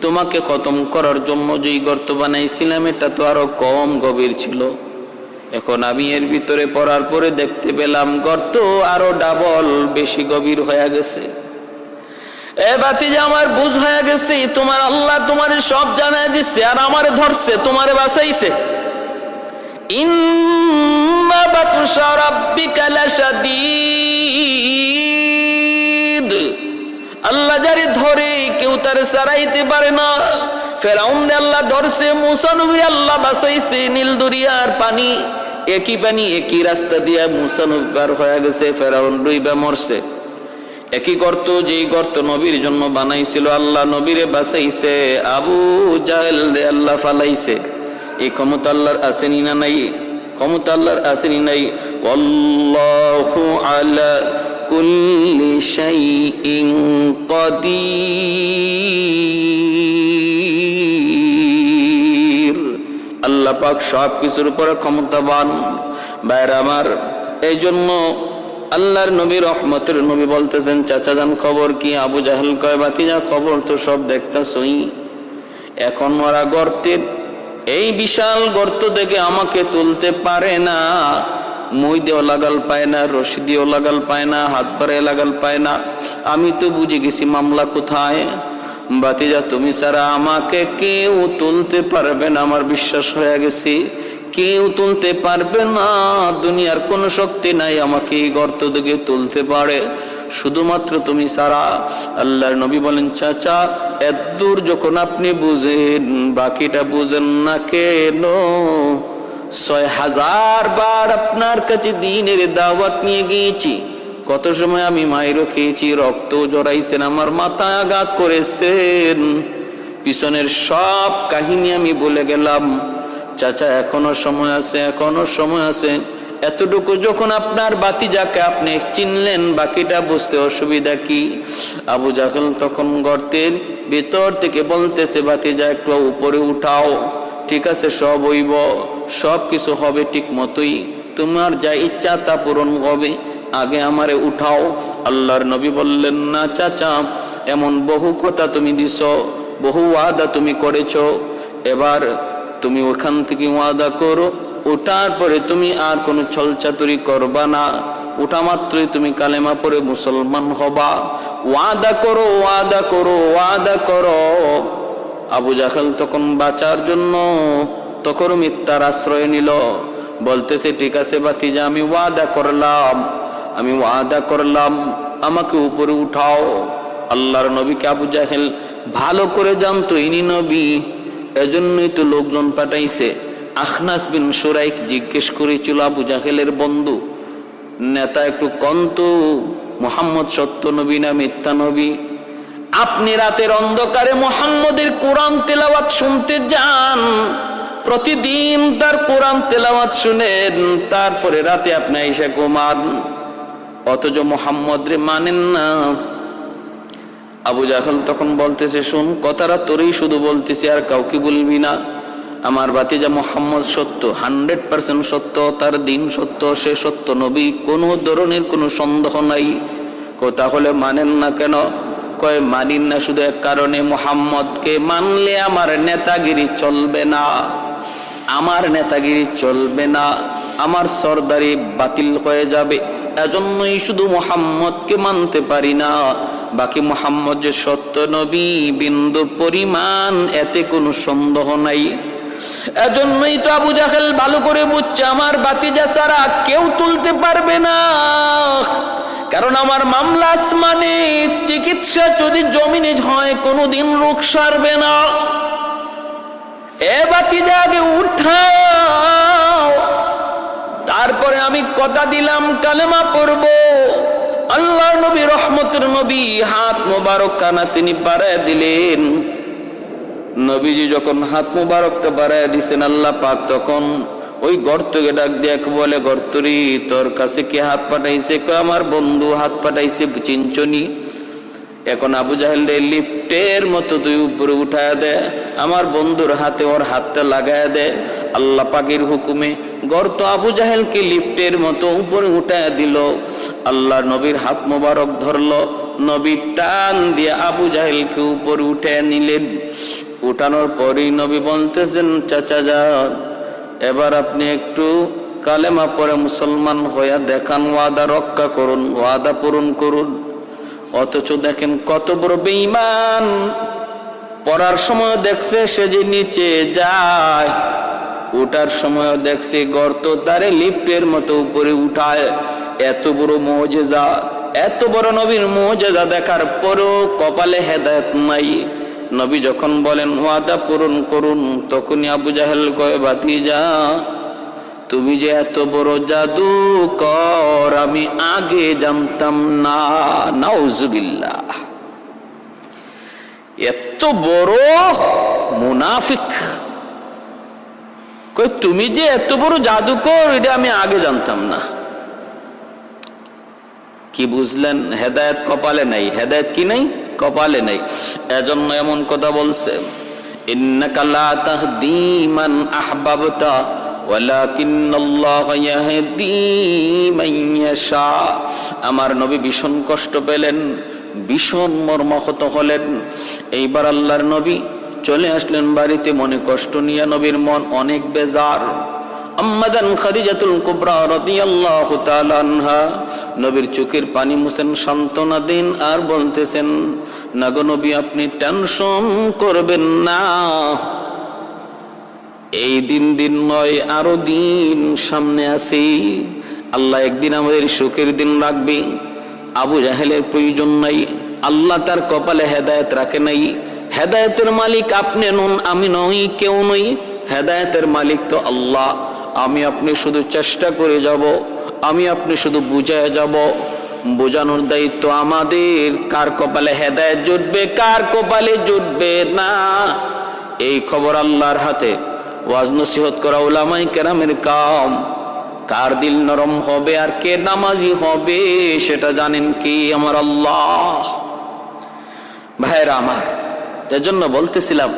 তোমাকে খতম করার জন্য যেই গর্ত বানাইছিলাম এটা তো আরো কম গভীর ছিল। এখন আমি এর ভিতরে পড়ার পরে দেখতে পেলাম গর্ত আরো ডাবল বেশি গভীর হয়ে গেছে। এ ভাতিজা আমার বুঝ হয়ে গেছে, তোমার আল্লাহ তোমারে সব জানাই দিচ্ছে আর আমারে ধরছে, তোমারে বাঁচাইছে। ইন্না বাতশা রাব্বিকা লাশাদীদ, আল্লাহ যারে ধরে কেউ তারে সারাইতে পারে না। ফেরাউন আল্লাহ ধরছে, মুসা নবীর আল্লাহ বাঁচাইছে। নীল দরিয়ার পানি, একই পানি একই রাস্তা দিয়া মুসা নবী পার হয়ে গেছে, ফেরাউন ডুইবা মরছে। একই গর্ত, যেই গর্ত নবীর জন্য বানাইছিল, আল্লাহ নবীরে বাঁচাইছে, আবু জাহেল রে আল্লাহ ফালাইছে। এই ক্ষমতা আল্লাহর আসেনি না নাই? ক্ষমতা আল্লাহর আসেনি নাই? আল্লাহু আলা কুল্লি শাইইন কাদির, আল্লাহ পাক সব কিছুর উপরে ক্ষমতাবান। ভাইরা আমার, এই জন্য আল্লাহর নবী, রহমতের নবী বলতেছেন, চাচা যান খবর কি? আবু জাহেল কয়, ভাতিজা খবর তো সব দেখতাছই, এখন ওরা গর্তের এই বিশাল গর্ত থেকে আমাকে তুলতে পারে না, মই দিয়েও লাগাল পায় না, রশি দিয়েও লাগাল পায় না, হাত বাড়ায় লাগাল পায় না। আমি তো বুঝে গেছি মামলা কোথায়। ভাতিজা তুমি ছাড়া আমাকে কেউ তুলতে পারবে না, আমার বিশ্বাস হয়ে গেছে, কেউ তুলতে পারবে না, দুনিয়ার কোনো শক্তি নাই আমাকে এই গর্ত থেকে তুলতে পারে, শুধুমাত্র তুমি ছাড়া। আল্লাহর নবী বলেন, চাচা এত দূর যখন আপনি বুঝেন, বাকিটা বুঝেন না কেন? 6000 বার আপনার কাছে দিনের দাওয়াত নিয়ে গিয়েছি, কত সময় আমি মাইরও খেয়েছি, রক্ত জড়াইছেন, আমার মাথায় আঘাত করেছেন, পিছনের সব কাহিনী আমি বলে গেলাম। চাচা এখনো সময় আছে, এখনো সময় আছে। এতটুকু যখন আপনার ভাতিজাকে আপনি চিনলেন, বাকিটা বুঝতে অসুবিধা কি? আবু জাহেল তখন গর্তের ভিতর থেকে বলতেছে, ভাতিজা একটু উপরে উঠাও, ঠিক আছে সব হইব, সব কিছু হবে ঠিক মতোই, তোমার যা ইচ্ছা তা পূরণ হবে, আগে আমারে উঠাও। আল্লাহর নবী বললেন, না চাচা, এমন বহু কথা তুমি দিছ, বহু ওয়াদা তুমি করেছ, এবার তুমি ওখান থেকে ওয়াদা করো, ওঠার পরে তুমি আর কোনো ছলচাতুরি করবা না, ওঠা মাত্রই তুমি কালেমা পড়ে মুসলমান হবা, ওয়াদা করো, ওয়াদা করো, ওয়াদা করো। আবু জাহেল তখন বাঁচার জন্য তখন মিথ্যার আশ্রয় নিল, বলতেছে, ঠিক আছে ভাতিজা, আমি ওয়াদা করলাম, আমি ওয়াদা করলাম, আমাকে উপরে উঠাও। আল্লাহর নবীকে আবু জাহেল ভালো করে জানতো ইনি নবী, এজন্যই তো লোকজন পাঠাইছে। আখনাস বিন সুরাইক জিজ্ঞেস করেছিল, আবু জাহেলের বন্ধু নেতা, একটু কন্ত মুহাম্মদ সত্য নবী না মিথ্যা নবী? আপনি রাতের অন্ধকারে মুহাম্মদের কোরআন তেলাওয়াত শুনতে যান, প্রতিদিন তার কোরআন তেলাওয়াত শুনেন, তারপরে রাতে আপনি এসে ঘুমান, অথচ মুহাম্মদ রে মানেন না। আবু জাহেল তখন বলতেছে, শুন, কথাটা তোরই শুধু বলতেছি, আর কাউকে বলবি না। আমার ভাতিজা মুহাম্মদ সত্য, 100% সত্য, তার দিন সত্য, সে সত্য নবী, কোনো ধরনের কোনো সন্দেহ নাই। তাহলে মানেন না কেন? কয়, মানিন না শুধু এক কারণে, মুহাম্মদকে মানলে আমার নেতাগিরি চলবে না, আমার নেতাগিরি চলবে না, আমার সরদারি বাতিল হয়ে যাবে, এজন্যই শুধু মুহাম্মদকে মানতে পারি না, বাকি মুহাম্মদ যে সত্য নবী বিন্দু পরিমাণ এতে কোনো সন্দেহ নাই। এজন্যই তো আবু জাহেল ভালো করে বুঝছে আমার ভাতিজা ছাড়া কেউ তুলতে পারবে না, কারণ আমার মামলা আসমানে, চিকিৎসা যদি জমিনে হয় কোনোদিন রোগ সারবে না। এ ভাতিজা আগে উঠাও, তারপরে আমি কথা দিলাম কালেমা পড়ব। আল্লাহর নবী রহমতের নবী হাত মোবারক কানা তিনি বাড়ায় দিলেন। নবীজি যখন হাত মোবারকটা বাড়ায় দিছেন আল্লাহ পাক তখন ওই গর্তকে ডাক দিয়ে বলে, গর্তরি তোর কাছে কে হাত পাঠাইছে? আমার বন্ধু হাত পাঠাইছে, চিনচনি? এখন আবু জাহেল লিফটের মতো তুই উপরে উঠায় দে, আমার বন্ধুর হাতে ওর হাতটা লাগায় দে। আল্লাহ পাকের হুকুমে গর্ত আবু জাহেলকে লিফটের মতো উপরে উঠায় দিল। আল্লাহ নবীর হাত মোবারক ধরলো, নবী টান দিয়ে আবু জাহেলকে উপরে উঠে নিলেন। উঠানোর পরেই নবী বলতেছেন, চাচা যান, এবার আপনি একটু কালেমা পড়ে মুসলমান হইয়া দেখান, ওয়াদা রক্ষা করুন, ওয়াদা পূরণ করুন। অথচ দেখেন কত বড় বেঈমান, পড়ার সময় দেখছে সে যে নিচে যায়, উঠার সময় দেখছে গর্ত তারে লিফটের মতো উপরে উঠায়। এত বড় মুজিজা, এত বড় নবীর মুজিজা দেখার পরও কপালে হেদায়েত নাই। নবী যখন বলেন ওয়াদা পূরণ করুন, তখনই আবু জাহেল কয়, ভাতিজা তুমি যে এত বড় জাদুকর আমি আগে জানতাম না। নাউজুবিল্লাহ, এত বড় মুনাফিক, কই তুমি যে এত বড় জাদুকর এটা আমি আগে জানতাম না। কি বুঝলেন? হেদায়েত কপালে নাই। হেদায়েত কি নাই? কপালে নাই। এজন্য এমন কথা বলছে, ইন্নাকা লা তাহদি মান আহবাবতা ওয়ালাকিন্নাল্লাহ ইয়াহদি মান ইয়াশা। আমার নবী ভীষণ কষ্ট পেলেন, ভীষণ মর্মাহত হলেন। এইবার আল্লাহর নবী চলে আসলেন বাড়িতে, মনে কষ্ট নিয়ে। নবীর মন অনেক বেজার। আম্মাদান খাদিজাতুল কুবরা রাদিয়াল্লাহু তাআলা আনহা নবীর চোখের পানি মুছেন, সান্ত্বনা দিন আর বলতেছেন, না গো নবী আপনি টেনশন করবেন না, এই দিন নয় আরো দিন সামনে আছে। আল্লাহ একদিন আমাদের সুখের দিন রাখবে। আবু জাহেলের প্রয়োজন নাই, আল্লাহ তার কপালে হেদায়েত রাখে নাই। হেদায়েতের মালিক আপনি নন, আমি নই, কেউ নই। হেদায়েতের মালিক তো আল্লাহ। আমি আপনি শুধু চেষ্টা করে যাব, আমি আপনি শুধু বুঝায় যাব। বোঝানোর দায়িত্ব আমাদের। কার কপালে হেদায়েত জুটবে, কার কপালে জুটবে না, এই খবর আল্লাহর হাতে। ওয়াজ নসিহত করা উলামায়ে কেরামের কাম। কার দিল নরম হবে আর কে নামাজি হবে সেটা জানেন কি? আমার আল্লাহ। ভাইরা আমার, এজন্য বলতেছিলাম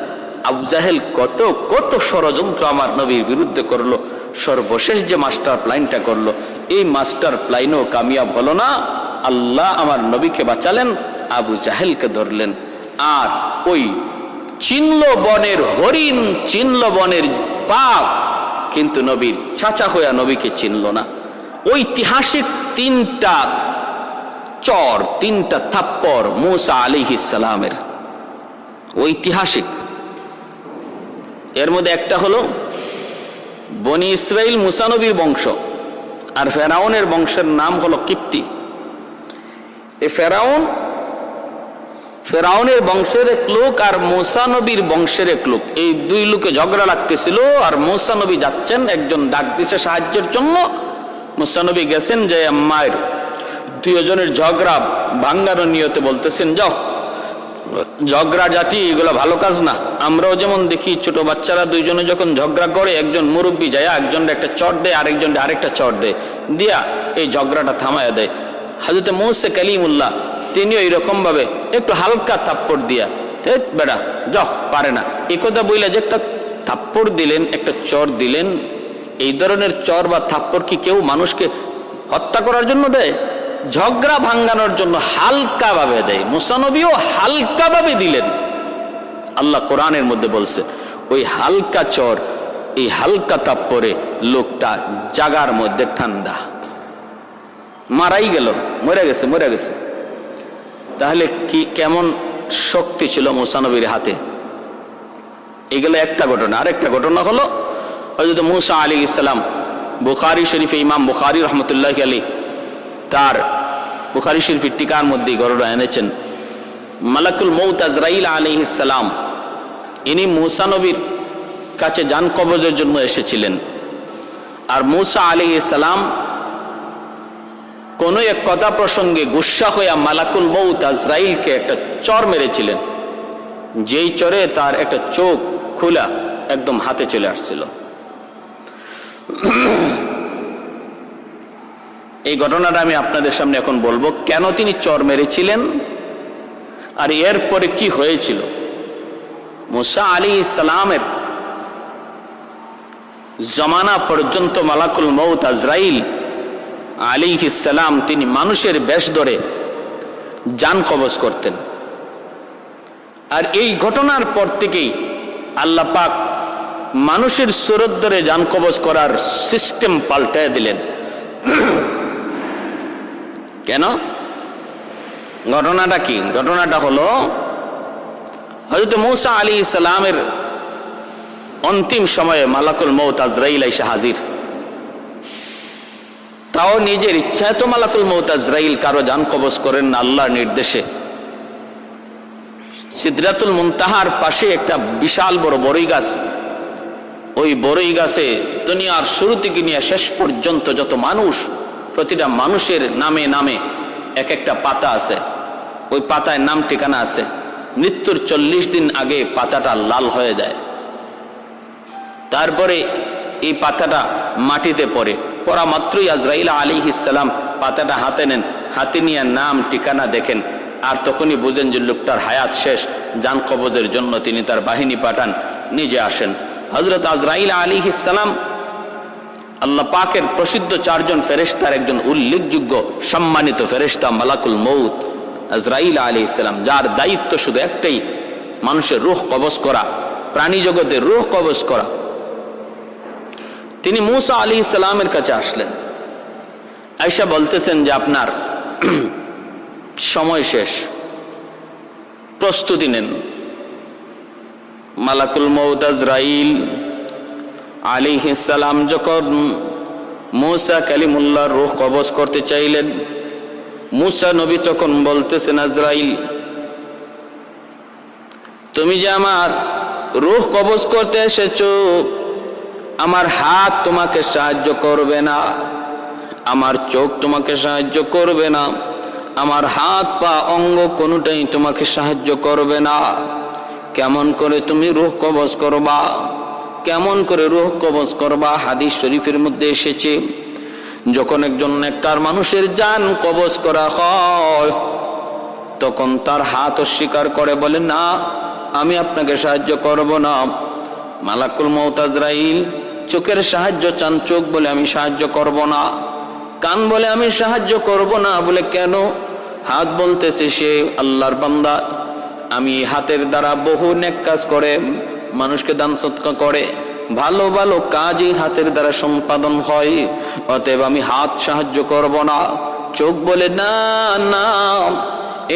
আবু জাহেল কত কত ষড়যন্ত্র আমার নবীর বিরুদ্ধে করলো। সর্বশেষ যে মাস্টার প্ল্যানটা করলো, এই মাস্টার প্ল্যানও কামিয়াব হলো না। আল্লাহ আমার নবীকে বাঁচালেন, আবু জাহেলকে ধরলেন। আর ওই চিনল বনের হরিণ, চিনল বনের বাঘ, কিন্তু নবীর চাচা হইয়া নবীকে চিনল না। ঐতিহাসিক তিনটা চর, তিনটা থাপ্পড় মূসা আলাইহিস সালামের, ঐতিহাসিক। এর মধ্যে একটা হলো বনি ইসরাইল মূসা নবীর বংশ, আর ফেরাউনের বংশের নাম হলো কিপ্তি। এই ফেরাউনের বংশের এক লোক আর মূসা নবীর বংশের এক লোক, এই দুই লোকে ঝগড়া লাগতেছিল। আর মূসা নবী যাচ্ছেন, একজন ডাক দিছে সাহায্যের জন্য। মূসা নবী গেছেন, যে মায়ের দুজনের ঝগড়া ভাঙ্গানোর নিয়তে বলতেছেন, যাও, ঝগড়া জাতি এগুলো ভালো কাজ না। আমরাও যেমন দেখি ছোট বাচ্চারা দুইজনে যখন ঝগড়া করে, একজন মুরব্বী যায় একজনের একটা চট দেয়, আরেকজন আরেকটা চট দেয়, দিয়া এই ঝগড়াটা থামায়া দেয়। হযরত মূসা কালিমুল্লাহ তিনিও এইরকম ভাবে একটু হালকা থাপ্পড় দিয়া, বেড়া যাও, পারে না এই কথা বইলা যে একটা থাপ্পড় দিলেন, একটা চর দিলেন। এই ধরনের চর বা থাপ্পড় কি কেউ মানুষকে হত্যা করার জন্য দেয়? ঝগড়া ভাঙ্গানোর জন্য হালকা ভাবে দেয়। মূসা নবীও হালকা ভাবে দিলেন। আল্লাহ কোরআনের মধ্যে বলছে, ওই হালকা চর, এই হালকা থাপ্পড়ে লোকটা জাগার মধ্যে ঠান্ডা। মারাই গেল, মরে গেছে। তাহলে কি কেমন শক্তি ছিল মুসা নবীর হাতে? এগুলো একটা ঘটনা। আরেকটা ঘটনা হলো হযরত মুসা আলাইহিস সালাম, বুখারী শরীফে ইমাম বুখারী রহমতুল্লাহি আলাইহি তার বুখারী শরীফের টিকার মধ্যে ঘটনা এনেছেন। মালাকুল মউত আজরাইল আলাইহিস সালাম ইনি মুসা নবীর কাছে জান কবজের জন্য এসেছিলেন। আর মুসা আলাইহিস সালাম কোন এক কথা প্রসঙ্গে গুসা হইয়া মালাকুল মউত আজরাইলকে একটা চর মেরেছিলেন, যেই চরে তার একটা চোখ খোলা একদম হাতে চলে আসছিল। এই ঘটনাটা আমি আপনাদের সামনে এখন বলবো, কেন তিনি চর মেরেছিলেন আর এরপরে কি হয়েছিল। মুসা আলাইহিস সালামের জমানা পর্যন্ত মালাকুল মউত আজরাইল আলাইহিস সালাম তিনি মানুষের বেশ ধরে জান কবজ করতেন। আর এই ঘটনার পর থেকেই আল্লাহ পাক মানুষের সুরত ধরে জান কবজ করার সিস্টেম পাল্টায় দিলেন। কেন? ঘটনাটা কি? ঘটনাটা হলো হযরত মুসা আলাইহিস সালামের অন্তিম সময়ে মালাকুল মউত আজরাইল এসে হাজির। তাও নিজের ইচ্ছায় তো মালাকুল মউত আজরাইল কারো জান কবজ করেন না, আল্লাহর নির্দেশে। সিদরাতুল মুনতাহার পাশে একটা বিশাল বড় বড়ই গাছ, ওই বড়ই গাছে দুনিয়ার শুরু থেকে নিয়ে শেষ পর্যন্ত যত মানুষ, প্রতিটা মানুষের নামে নামে এক একটা পাতা আছে, ওই পাতায় নাম ঠিকানা আছে। মৃত্যুর 40 দিন আগে পাতাটা লাল হয়ে যায়, তারপরে এই পাতাটা মাটিতে পড়ে, পড়া মাত্রই আজরাইল আলাইহিস সালাম পাতাটা হাতে নেন, হাতে নিয়ে নাম ঠিকানা দেখেন, আর তখনই বুঝেন যে লোকটার হায়াত শেষ। জান কবজের জন্য তিনি তার বাহিনী পাঠান, নিজে আসেন। হযরত আজরাইল আলাইহিস সালাম আল্লাহ পাকের প্রসিদ্ধ 4 জন ফেরেশতার একজন উল্লেখযোগ্য সম্মানিত ফেরেশতা মালাকুল মউত আজরাইল আলাইহিস সালাম, যার দায়িত্ব শুধু একটাই, মানুষের রূহ কবজ করা, প্রাণী জগতের রূহ কবজ করা। তিনি মুসা আলাইহিস সালামের কাছে আসলেন, আয়েশা বলতেছেন যে আপনার সময় শেষ, প্রস্তুতি নেন। মালাকুল মউত আজরাইল আলাইহিস সালাম যখন মুসা কালিমুল্লাহর রূহ কবজ করতে চাইলেন, মুসা নবী তখন বলতেছেন, আজরাইল তুমি যে আমার রূহ কবজ করতে এসেছো, আমার হাত তোমাকে সাহায্য করবে না, আমার চোখ তোমাকে সাহায্য করবে না, আমার হাত পা অঙ্গ কোনোটাই তোমাকে সাহায্য করবে না। কেমন করে তুমি রূহ কবজ করবা? কেমন করে রূহ কবজ করবা? হাদিস শরীফের মধ্যে এসেছে, যখন একজন নেককার মানুষের জান কবজ করা হয়, তখন তার হাত অস্বীকার করে, বলে না আমি আপনাকে সাহায্য করব না। মালাকুল মউত আজরাইল চোখের সাহায্য চান, চোখ বলে আমি সাহায্য করব না, কান বলে আমি সাহায্য করব না। বলে কেন? হাত বলতেছে সে আল্লাহর বান্দা, আমি হাতের দ্বারা বহু নেক কাজ করে, মানুষকে দান সদকা করে, ভালো ভালো কাজই হাতের দ্বারা সম্পাদন হয়, অতএব আমি হাত সাহায্য করব না। চোখ বলে না না,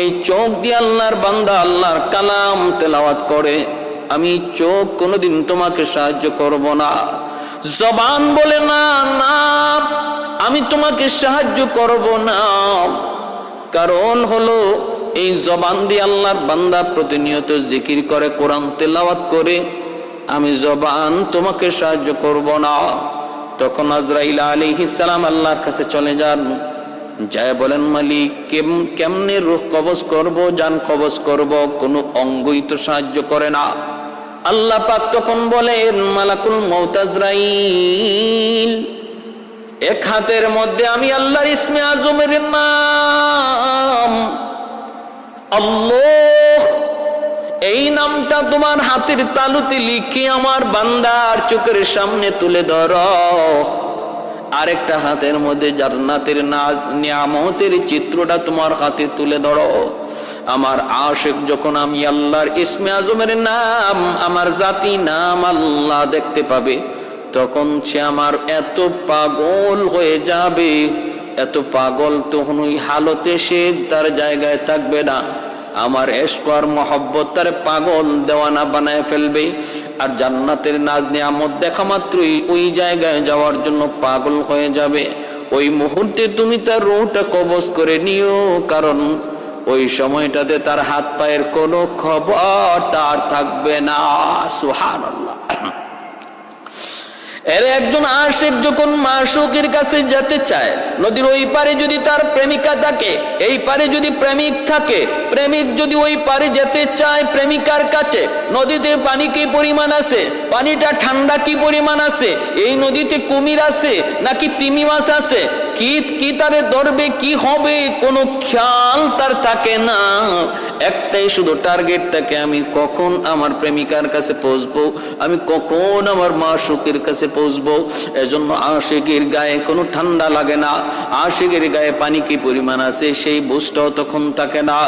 এই চোখ দিয়ে আল্লাহর বান্দা আল্লাহর কালাম তেলাওয়াত করে, আমি চোখ কোনোদিন তোমাকে সাহায্য করব না। জবান বলে না না, আমি তোমাকে সাহায্য করব না, কারণ হলো এই জবান দিয়ে আল্লাহর বান্দা প্রতিনিয়ত জিকির করে, কোরআন তেলাওয়াত করে, আমি জবান তোমাকে সাহায্য করব না। তখন আজরাইল আলাইহিস সালাম আল্লাহর কাছে চলে যান, যায় বলেন, মালিক কেমনে রূহ কবজ করব, জান কবজ করব, কোনো অঙ্গই তো সাহায্য করে না। আল্লাহ পাক তখন বলেন, মালাকুল মউত আজরাইল, এক হাতের মধ্যে আমি আল্লাহর ইসমে আজমের নাম আল্লাহ, এই নামটা তোমার হাতের তালুতে লিখে আমার বান্দার চোখের সামনে তুলে ধরো। আরেকটা হাতের মধ্যে জান্নাতের নাজ নিয়ামতের চিত্রটা তোমার হাতে তুলে ধরো। আমার আশিক যখন আমি আল্লাহর ইসমে আজমের নাম, আমার জাতি নাম আল্লাহ দেখতে পাবে, তখন সে আমার এত পাগল হয়ে যাবে, এত পাগল, তখন ওই হালতে সে তার জায়গায় থাকবে না। আমার ইশক আর মহব্বত তার পাগল দেওয়ানা বানায় ফেলবে। আর জান্নাতের নাজ নিয়ামত দেখা মাত্রই ওই জায়গায় যাওয়ার জন্য পাগল হয়ে যাবে। ওই মুহূর্তে তুমি তার রূহটা কবজ করে নিও, কারণ ওই সময়টাতে তার হাত পায়ের কোনো খবর তার থাকবে না। সুবহানাল্লাহ। এর একজন আশিক যখন মাশুকের কাছে যেতে চায়, নদীর ওই পারে যদি তার প্রেমিকা থাকে, এই পারে যদি প্রেমিক থাকে, প্রেমিক যদি ওই পারে যেতে চায় প্রেমিকার কাছে, নদীতে পানি কি পরিমাণ আছে, পানিটা ঠান্ডা কি পরিমাণ আছে, এই নদীতে কুমির আছে নাকি তিমি মাছ আছে, কি তারে ধরবে, কি হবে, কোনো খেয়াল তার থাকে না। একটাই শুধু টার্গেট থাকে, আমি কখন আমার প্রেমিকার কাছে পৌঁছবো, আমি কখন আমার মাশুকের কাছে পৌঁছবো। এজন্য আশিকের গায়ে কোনো ঠান্ডা লাগে না, আশিকের গায়ে পানি কি পরিমাণ আছে সেই বুঝটাও তখন থাকে না।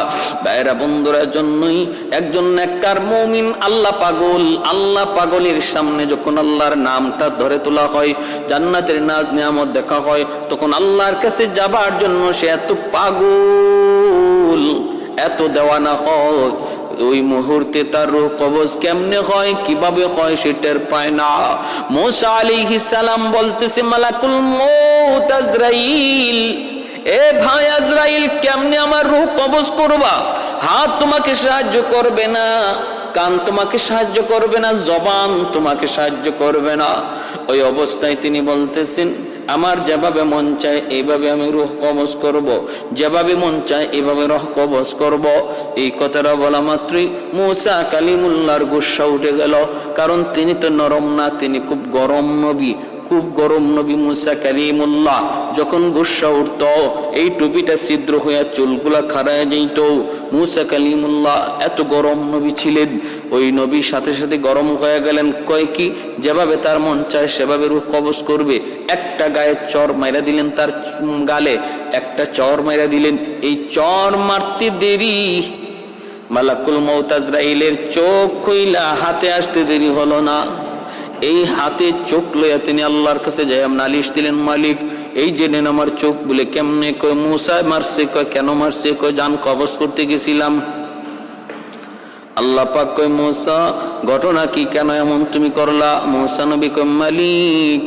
ভাইরা বন্ধুরা, জন্যই একজন নেককার মুমিন আল্লাহ পাগল, আল্লাহ পাগলের সামনে যখন আল্লাহর নামটা ধরে তোলা হয়, জান্নাতের নাজ নিয়ামত দেখা হয়, তখন আল্লাহর কাছে যাবার জন্য সে এত পাগল, এত দেওয়ানা হয়, ওই মুহূর্তে তার রূহ কবজ কেমনে হয়, কিভাবে হয় সে টের পায় না। মুসা আলাইহিস সালাম বলতেছে, মালাকুল মউত আজরাইল, এ ভাই আজরাইল, কেমনে আমার রূহ কবজ করবা? হাত তোমাকে সাহায্য করবে না, কান তোমাকে সাহায্য করবে না, জবান তোমাকে সাহায্য করবে না। ওই অবস্থায় তিনি বলতেছেন, আমার যেভাবে মন চায় এইভাবে আমি রূহ কবজ করব, যেভাবে মন চায় এইভাবে রূহ কবজ করব। এই কথাটা বলা মাত্রই মুসা কালিমুল্লাহর গুসা উঠে গেল, কারণ তিনি তো নরম না, তিনি খুব গরম নবী, খুব গরম নবী মুসা কালিমুল্লাহ। যখন গুসা উঠত এই টুপিটা ছিদ্র হইয়া চুলগুলা খাড়ায় যেত। মুসা কালিমুল্লাহ এত গরম নবী ছিলেন, ওই নবীর সাথে সাথে গরম হয়ে গেলেন। কয় কি, যেভাবে তার মন চায় সেভাবে রূহ কবজ করবে। একটা গায়ে চর মাইরা দিলেন, তার গালে একটা চর মাইরা দিলেন। এই চর মারতে দেরি, মালাকুল মউত আজরাইলের চোখ খুইলা হাতে আসতে দেরি হলো না। এই হাতে চোখ লইয়া তিনি আল্লাহর কাছে যাই নালিশ দিলেন, মালিক এই যে নেন আমার চোখ। বলে কেমনে? কয় মুসা মারছে। কয় কেন মারছে? কয় জান কবজ করতে গেছিলাম। আল্লাহ পাক কয় মুসা ঘটনা কি, কেন এমন তুমি করলা? মুসা নবী কয় মালিক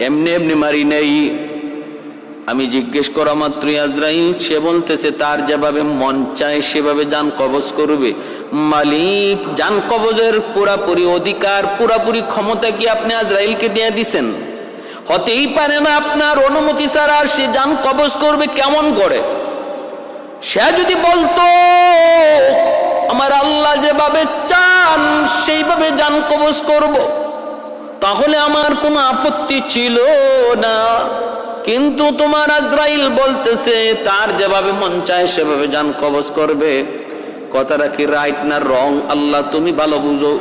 এমনি এমনি মারি নাই, আমি জিজ্ঞেস করা মাত্রই আজরাইল সে বলতেছে তার যেভাবে মন চায় সেভাবে জান কবজ করবে। মালিক জান কবজের পুরাপুরি অধিকার, পুরাপুরি ক্ষমতা কি আপনি আজরাইলকে দিয়ে দিছেন? হতেই পারে না আপনার অনুমতি ছাড়া সে জান কবজ করবে। কেমন করে? সে যদি বলতো আমার আল্লাহ যেভাবে চান সেইভাবে জান কবজ করব, তাহলে আমার কোনো আপত্তি ছিল না। কিন্তু তোমার আজরাইল বলতেছে তার যেভাবে মন চায় সেভাবে জান কবজ করবে। কথাটা কি রাইট না রং? আল্লাহ তুমি ভালো বুঝো।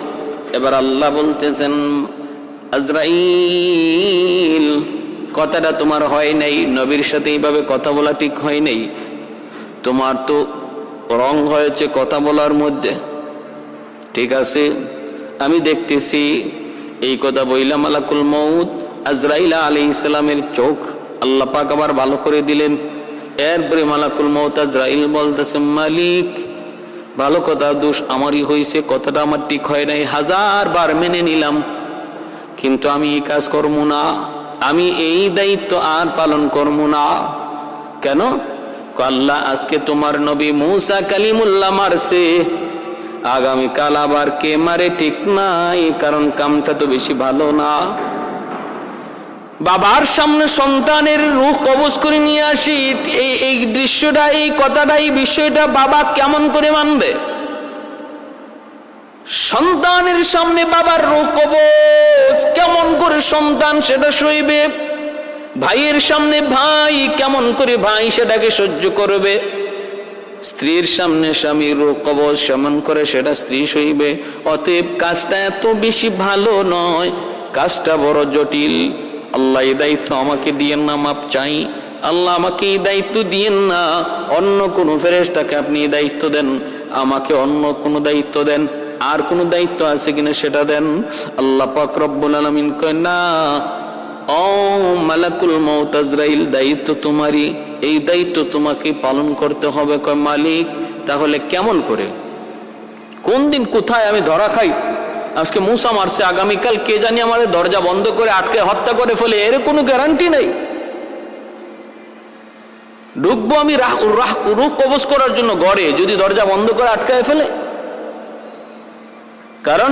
এবার আল্লাহ বলতেছেন, আজরাইল কথাটা তোমার হয় নাই, নবীর সাথে এইভাবে কথা বলা ঠিক হয় নাই, তোমার তো রং হয়েছে কথা বলার মধ্যে। ঠিক আছে, আমি দেখতেছি। এই কথা বইলা মালাকুল মউত আজরাইল আলাইহিস সালামের চোখ আল্লাহ পাক আবার ভালো করে দিলেন। এরপরে মালাকুল মউত আজরাইল বলতেছে, মালিক ভালো কথা, দোষ আমারই হয়েছে, কথাটা আমার ঠিক হয় নাই, 1000 বার মেনে নিলাম, কিন্তু আমি এই কাজ করবো না, আমি এই দায়িত্ব আর পালন করবো না। কেন? আল্লাহ আজকে তোমার নবী মুসা কালিমুল্লাহ মারছে, আগামীকাল আবার কে মারে ঠিক নাই, কারণ কামটা তো বেশি ভালো না। বাবার সামনে সন্তানের রূহ কবজ করে নিয়ে আসি, এই দৃশ্যটা, এই কথাটা, এই বিষয়টা বাবা কেমন করে মানবে? সন্তানের সামনে বাবার রূহ কবজ কেমন করে সন্তান সেটা সইবে? ভাইয়ের সামনে ভাই কেমন করে ভাই সেটাকে সহ্য করবে? স্ত্রীর সামনে স্বামীর রূহ কবজ কেমন করে সেটা স্ত্রী সইবে? অতএব কাজটা এত বেশি ভালো নয়, কাজটা বড় জটিল। আল্লাহ এই দায়িত্ব আমাকে দিয়েন না, মাপ চাই। আল্লাহ আমাকে এই দায়িত্ব দিয়েন না, অন্য কোনো ফেরেশতাকে আপনি এই দায়িত্ব দেন, আমাকে অন্য কোনো দায়িত্ব দেন, আর কোনো দায়িত্ব আছে কিনা সেটা দেন। আল্লাহ পাক রব্বুল আলামিন কয় না, ও মালাকুল মউত আজরাইল দায়িত্ব তোমারই, এই দায়িত্ব তোমাকে পালন করতে হবে। কয় মালিক তাহলে কেমন করে, কোন দিন কোথায় আমি ধরা খাই? আজকে মূসা মারছে, আগামীকাল কে জানি আমার দরজা বন্ধ করে আটকে হত্যা করে ফেলে, এর কোনো গ্যারান্টি নেই। ঢুকবো আমি রূহ কবজ করার জন্য ঘরে, যদি দরজা বন্ধ করে আটকায় ফেলে। কারণ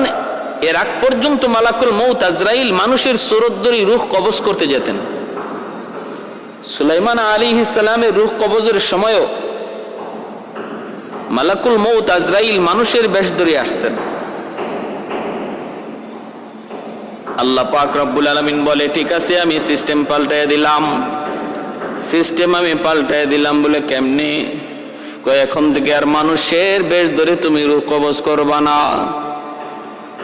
এর আগ পর্যন্ত মালাকুল মউত আজরাইল মানুষের সুরত ধরে রূহ কবজ করতে যেতেন। সুলাইমান আলাইহিস সালামের রূহ কবজের সময়ও মালাকুল মউত আজরাইল মানুষের বেশ ধরে আসছেন। আল্লাহ পাক রব্বুল আলামিন বলে, ঠিক আছে আমি সিস্টেম পাল্টায় দিলাম। সিস্টেম আমি পাল্টায় দিলাম বলে কেমনি? কয় এখন থেকে আর মানুষের বেশ ধরে তুমি রূহ কবজ করবা না,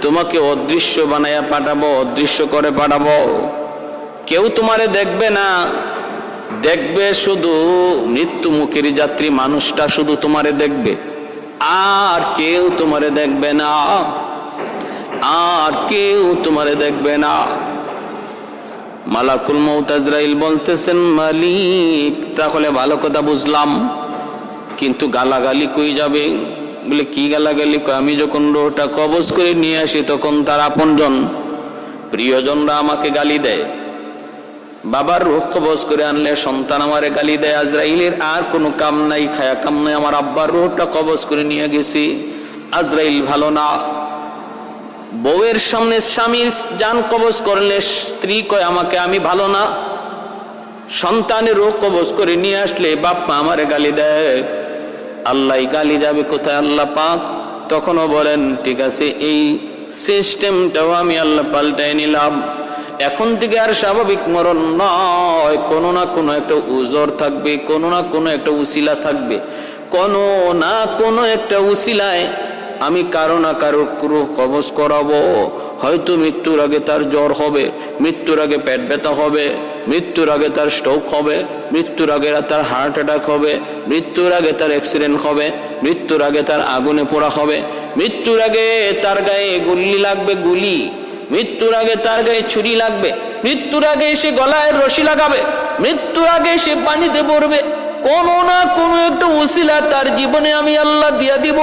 তোমাকে অদৃশ্য বানাইয়া পাঠাবো, অদৃশ্য করে পাঠাবো। কেউ তোমারে দেখবে না, দেখবে শুধু মৃত্যু মুখের যাত্রী মানুষটা শুধু তোমারে দেখবে, আর কেউ তোমারে দেখবে না, আর কেউ তোমারে দেখবে না। মালাকুল মউত আজরাইল বলতেছেন, মালিক তাহলে ভালো কথা বুঝলাম, কিন্তু গালাগালি কই যাবে? বলে কি গালাগালি? আমি যখন রূহটা কবজ করে নিয়ে আসি তখন তার আপনজন প্রিয়জনরা আমাকে গালি দেয়। বাবার রূহ কবজ করে আনলে সন্তান আমারে গালি দেয়। আজরাইলের আর কোনো কাম নাই, খায়া কাম নাই, আমার আব্বার রূহটা কবজ করে নিয়ে গেছি, আজরাইল ভালো না। বউয়ের সামনে স্বামীর জান কবজ করলে স্ত্রী কয় আমাকে আমি ভালো না। সন্তানের রূহ কবজ করে নিয়ে আসলে বাপ মা আমারে গালি দেয়। আল্লাহ গালি যাবে কোথায়? আল্লাহ পাক তখনও বলেন, ঠিক আছে এই সিস্টেমটাও আমি আল্লাহ পাল্টাই নিলাম। এখন থেকে আর স্বাভাবিক মরণ নয়, কোনো না কোনো একটা উজর থাকবে, কোনো না কোনো একটা উসিলা থাকবে, কোনো না কোনো একটা উসিলায় আমি কারো না কারো রূহ কবজ করাবো। হয়তো মৃত্যুর আগে তার জ্বর হবে, মৃত্যুর আগে পেট ব্যথা হবে, মৃত্যুর আগে তার স্ট্রোক হবে, মৃত্যুর আগে তার হার্ট অ্যাটাক হবে, মৃত্যুর আগে তার অ্যাক্সিডেন্ট হবে, মৃত্যুর আগে তার আগুনে পোড়া হবে, মৃত্যুর আগে তার গায়ে গুলি লাগবে, গুলি, মৃত্যুর আগে তার গায়ে ছুরি লাগবে, মৃত্যুর আগে সে গলায় রশি লাগাবে, মৃত্যুর আগে সে পানিতে পড়বে। কোনো না কোনো একটা উসিলা তার জীবনে আমি আল্লাহ দিয়া দিব।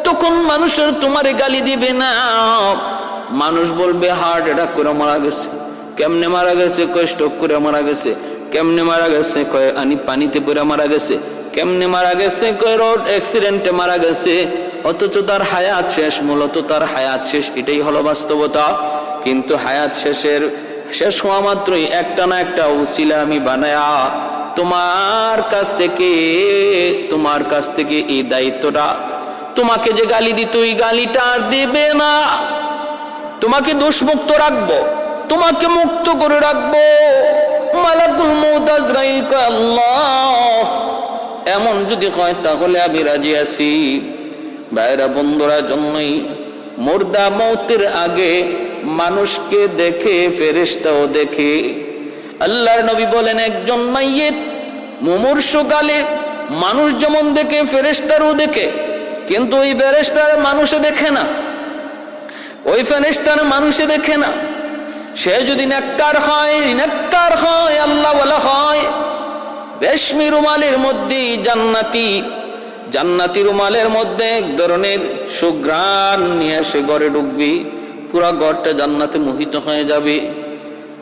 তখন মানুষের তোমারে গালি দিবে না, মানুষ বলবে হার্ট অ্যাটাক করে মারা গেছে। কেমনে মারা গেছে? কয় স্ট্রোক করে মারা গেছে। কেমনে মারা গেছে? কয় পানিতে পড়ে মারা গেছে। কেমনে মারা গেছে? কয় রোড অ্যাক্সিডেন্টে মারা গেছে। অথচ তার হায়াত শেষ, মূলত তার হায়াত শেষ, এটাই হলো বাস্তবতা। কিন্তু হায়াত শেষ হওয়া মাত্রই একটা না একটা উসিলা আমি বানায়া তোমার কাছ থেকে এই দায়িত্বটা, তোমাকে যে গালি দিত ওই গালিটা আর দিবে না, তোমাকে দোষমুক্ত রাখবো, তোমাকে মুক্ত করে রাখবো। মালাকুল মউত আজরাইল কয়, আল্লাহ এমন যদি হয় তাহলে আমি রাজি আছি। ভাইরা বন্ধুরা, জন্যই মুর্দা মউতের আগে মানুষকে দেখে ফেরেশতাও দেখে। আল্লাহর নবী বলেন, একজন মাইয়িত মুমূর্ষকালে মানুষ যেমন দেখে ফেরেশতারও দেখে, কিন্তু ওই ফেরেশতার মানুষে দেখে না, ওই ফেরেশতার মানুষে দেখে না। সে যদি নেককার হয় আল্লাহ ওয়ালা হয়, রেশমি রুমালের মধ্যে জান্নাতি রুমালের মধ্যে এক ধরনের সুঘ্রাণ নিয়ে সে ঘরে ঢুকবি, পুরা ঘরটা জান্নাতে মোহিত হয়ে যাবে।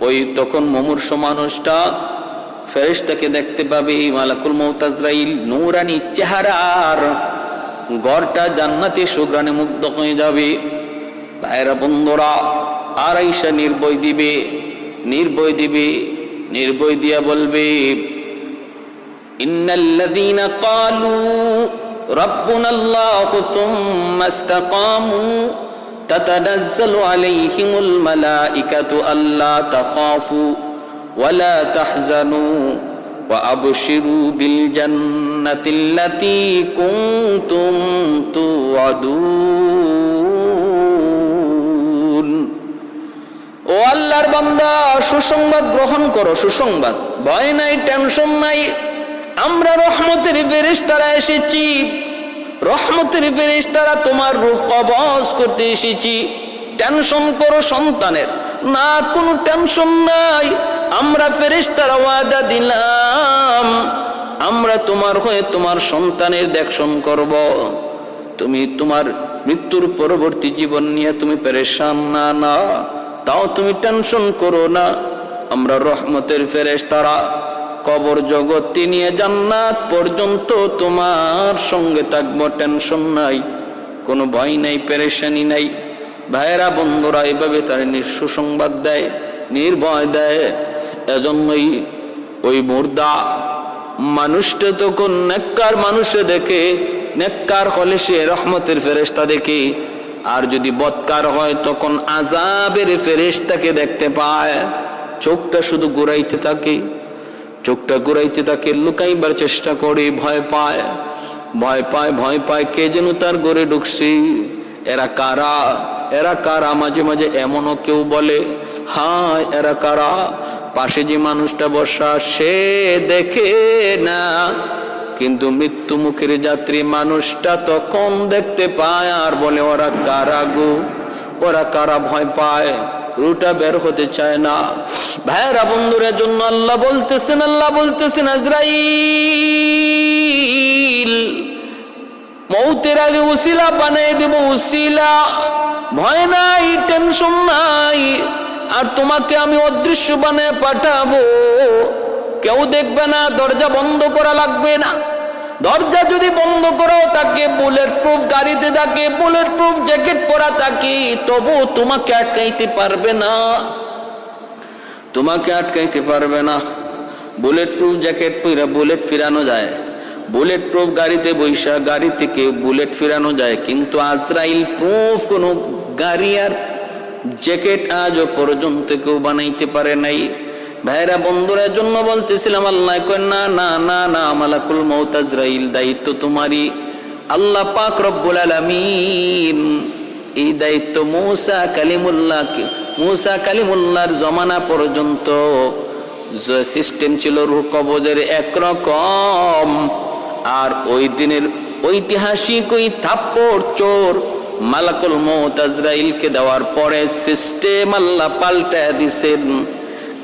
ওই তখন মুমূর্ষ মানুষটা ফেরেশতাকে দেখতে পাবে। মালাকুল মউত আজরাইল নূরানি চেহারার, ঘরটা জান্নাতে সুঘ্রাণে মুগ্ধ হয়ে যাবে। ভাইরা বন্ধুরা, আর আয়েশা নির্ভয় দিয়া বলবে, ইন্নাল্লাযীনা ক্বালু রাব্বুনাল্লাহু সুম্মা ইসতাকামু তাতানাজ্জালু আলাইহিমুল মালাঈকাতু আল্লা তাখাফু ওয়া লা তাহজানু ওয়া আবশিরু বিল জান্নাতিল্লাতী কুনতুম তুআদুন। ও আল্লাহর বান্দা, সুসংবাদ গ্রহণ করো, সুসংবাদ, ভয় নাই, টেনশন নাই। আমরা রহমতের ফেরেশতারা এসেছি, রহমতের ফেরেশতারা তোমার রূহ কবজ করতে এসেছি। টেনশন করো সন্তানের না, কোনো টেনশন নাই। আমরা ফেরেশতারা ওয়াদা দিলাম, আমরা তোমার হয়ে তোমার সন্তানের দেখশন করব। তুমি তোমার মৃত্যুর পরবর্তী জীবন নিয়ে তুমি পেরেশান না, না তাও তুমি টেনশন করো না। আমরা রহমতের ফেরেশতারা কবর জগতে নিয়ে জান্নাত পর্যন্ত তোমার সঙ্গে থাকবো, টেনশন নাই, কোনো ভয় নাই, পেরেশানি নাই। ভাইয়েরা বন্ধুরা, এইভাবে তারা সুসংবাদ দেয়, নির্ভয় দেয়। এজন্যই ওই মুর্দা মানুষটা তখন নেককার মানুষে দেখে, নেককার হলে সে রহমতের ফেরেশতা দেখে, আর যদি বদকার হয় তখন আযাবের ফেরেশতাকে দেখতে পায়। চোখটা শুধু ঘুরাইতে থাকে, চোখটা ঘুরাইতে থাকে, লুকাইবার চেষ্টা করে, ভয় পায়, ভয় পায়, ভয় পায়, কে যেন তার ঘরে ঢুকছে। এরা কারা, এরা কারা? মাঝে মাঝে এমনও কেউ বলে, হায় এরা কারা? পাশে যে মানুষটা বসা সে দেখে না, কিন্তু মৃত্যু মুখের যাত্রী মানুষটা তখন দেখতে পায় আর বলে ওরা কারা গো, ওরা কারা? ভয় পায়, রুটা বের হতে চায় না। ভাইয়েরা বন্ধুদের জন্য আল্লাহ বলতেছেন আজরাইল মৌতের আগে উসিলা বানিয়ে দেব, উসিলা, ভয় নাই, টেনশন নাই। আর তোমাকে আমি অদৃশ্য বানিয়ে পাঠাবো, কেউ দেখবে না, দরজা বন্ধ করা লাগবে না। দরজা যদি বন্ধ করাও থাকে, বুলেট প্রুফ গাড়িতে থাকে, বুলেট প্রুফ জ্যাকেট পরা থাকে, তবু তোমাকে আটকাইতে পারবে না, তোমাকে আটকাইতে পারবে না। বুলেট প্রুফ জ্যাকেট পরে বুলেট ফিরানো যায়, বুলেট প্রুফ গাড়িতে বৈশা গাড়ি থেকে বুলেট ফিরানো যায়, কিন্তু আজরাইল প্রুফ কোনো গাড়ি আর জ্যাকেট আজও পর্যন্ত কেউ বানাইতে পারে নাই। ভাইরা বন্ধুরা জন্য বলতেছিলাম, আল্লাহ কয় না না না না, মালাকুল মউত আজরাইল দায়িত্ব তোমারই। আল্লাহ পাক রব্বুল আলামিন এই দায়িত্ব মুসা কালিমুল্লাহর জমানা পর্যন্ত যে সিস্টেম ছিল রূহ কবজের একরকম, আর ওই দিনের ঐতিহাসিক ওই থাপ্পড় চোর মালাকুল মউত আজরাইলকে দেওয়ার পরে সিস্টেম আল্লাহ পাল্টায় দিছেন।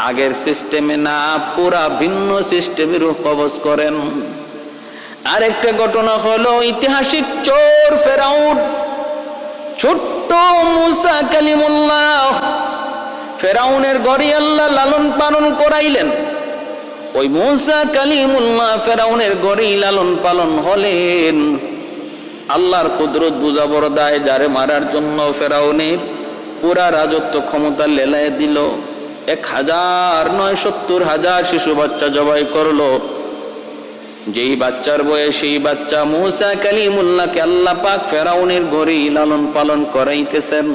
আগের সিস্টেমে না, পুরা ভিন্ন সিস্টেমে রূহ কবজ করেন। আরেকটা ঘটনা হলো ঐতিহাসিক চোর ফেরাউন, ছোট্ট মুসা কালিমুল্লাহ, ফেরাউনের ঘরে আল্লাহ লালন পালন করাইলেন। ওই মুসা কালিমুল্লাহ ফেরাউনের ঘরেই লালন পালন হলেন। আল্লাহর কুদরত বুঝাবার দায়, যারে মারার জন্য ফেরাউনের পুরা রাজত্ব ক্ষমতা লেলায় দিল। 1000 শিশু বাচ্চা জবাই করলো। যেই বাচ্চার বয়স, সেই বাচ্চা মুসা কালিমুল্লাহকে আল্লাহ পাক ফেরাউনের ঘরেই লালন পালন করাইতেছেন।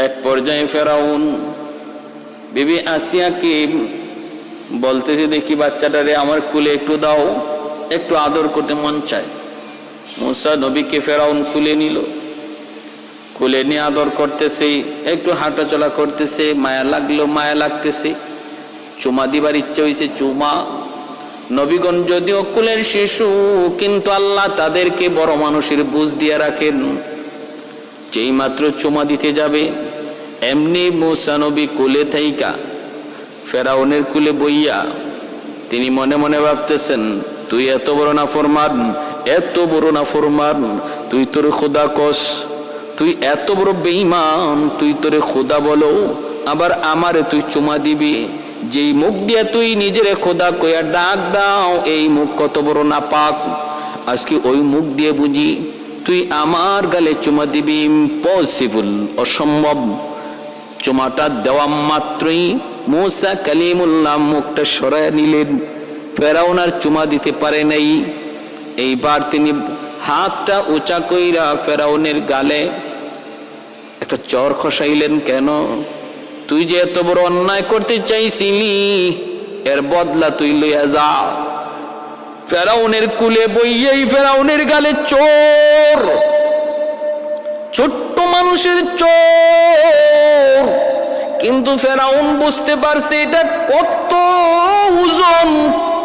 এক পর্যায়ে ফেরাউন বিবি আসিয়াকে বলতেছে, দেখি বাচ্চাটারে আমার কুলে একটু দাও, একটু আদর করতে মন চায়। মুসা নবীকে ফেরাউন কুলে নিল, কুলে নিয়ে আদর করতেছে, একটু হাঁটাচলা করতেছে, মায়া লাগলো, মায়া লাগতেছে, চুমা দিবার ইচ্ছে হয়েছে, চুমা। নবীগণ যদিও কুলের শিশু, কিন্তু আল্লাহ তাদেরকে বড় মানুষের বুঝ দিয়ে রাখেন। যেই মাত্র চুমা দিতে যাবে, এমনি মুসা নবী কুলে থাইকা ফেরাউনের কুলে বইয়া তিনি মনে মনে ভাবতেছেন, তুই এত বড় নাফরমান, এত বড় নাফরমান, তুই তোর খোদা কস, তুই এত বড় বেঈমান, তুই তোরে খোদা বলো, আবার আমারে তুই চুমা দিবি। যেই মুখ দিয়ে তুই নিজের খোদা কইয়া ডাক দাও, এই মুখ কত বড় নাপাক। আজকে ওই মুখ দিয়ে বুঝি তুই আমার গালে চুমা দিবি? ইম্পসিবল, অসম্ভব। চুমাটা দেওয়া মাত্রই মুসা কালিমুল্লাহ মুখটা সরায় নিলেন। ফেরাউন আর চুমা দিতে পারে নাই। এইবার তিনি হাতটা উঁচা কইরা ফেরাউনের গালে একটা চর খসাইলেন। কেন? তুই যে এত বড় অন্যায় করতে চাইছিলি, এর বদলা তুই লইয়া যা। ফেরাউনের কুলে বইয়েই ফেরাউনের গালে চোর, ছোট্ট মানুষের চোর। কিন্তু ফেরাউন বুঝতে পারছে এটা কত ওজন,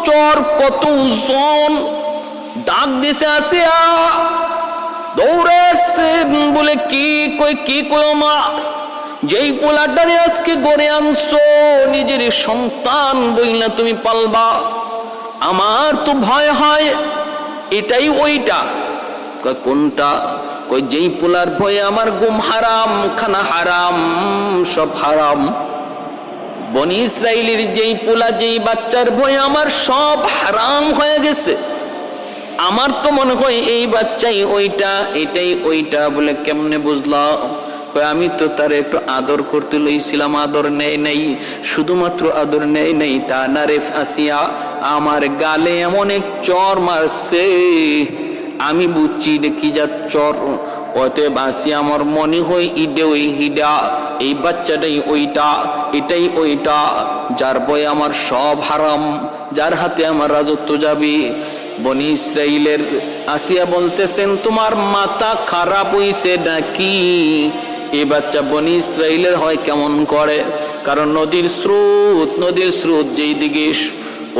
চোর কত ওজন। ডাক দিছে আসিয়া, দৌড়ে আসছেন বলে, কি কই মা, যেই পোলাটারে আজকে গড়ে আনছো নিজের সন্তান বইলা তুমি পালবা, আমার তো ভয় হয় এটাই ওইটা। কোনটা? কই যেই পোলার ভয়ে আমার ঘুম হারাম, খানা হারাম, সব হারাম। বনি ইসরাইলের যেই পোলা, যেই বাচ্চার ভয়ে আমার সব হারাম হয়ে গেছে, আমার তো মনে হয় এই বাচ্চাই ওইটা, এটাই ওইটা। বলে কেমনে বুঝলা? আমি তো তার একটু আদর করতে লইছিলাম, আদর নেয় নাই। শুধুমাত্র আদর নেয় নাই তা না রে আসিয়া, আমার গালে এমন এক চর মারছে, আমি বুঝছি দেখি যা চর। অতএব আসিয়া আমার মনে হয় ইডে ওই হিডা, এই বাচ্চাটাই ওইটা, এটাই ওইটা, যার বয়ে আমার সব হারাম, যার হাতে আমার রাজত্ব যাবে। বনি ইসরাইলের আসিয়া বলতেছেন, তোমার মাথা খারাপ হইছে নাকি? এই বাচ্চা বনি ইসরাইলের হয় কেমন করে? কারণ নদীর স্রোত যেই দিকে,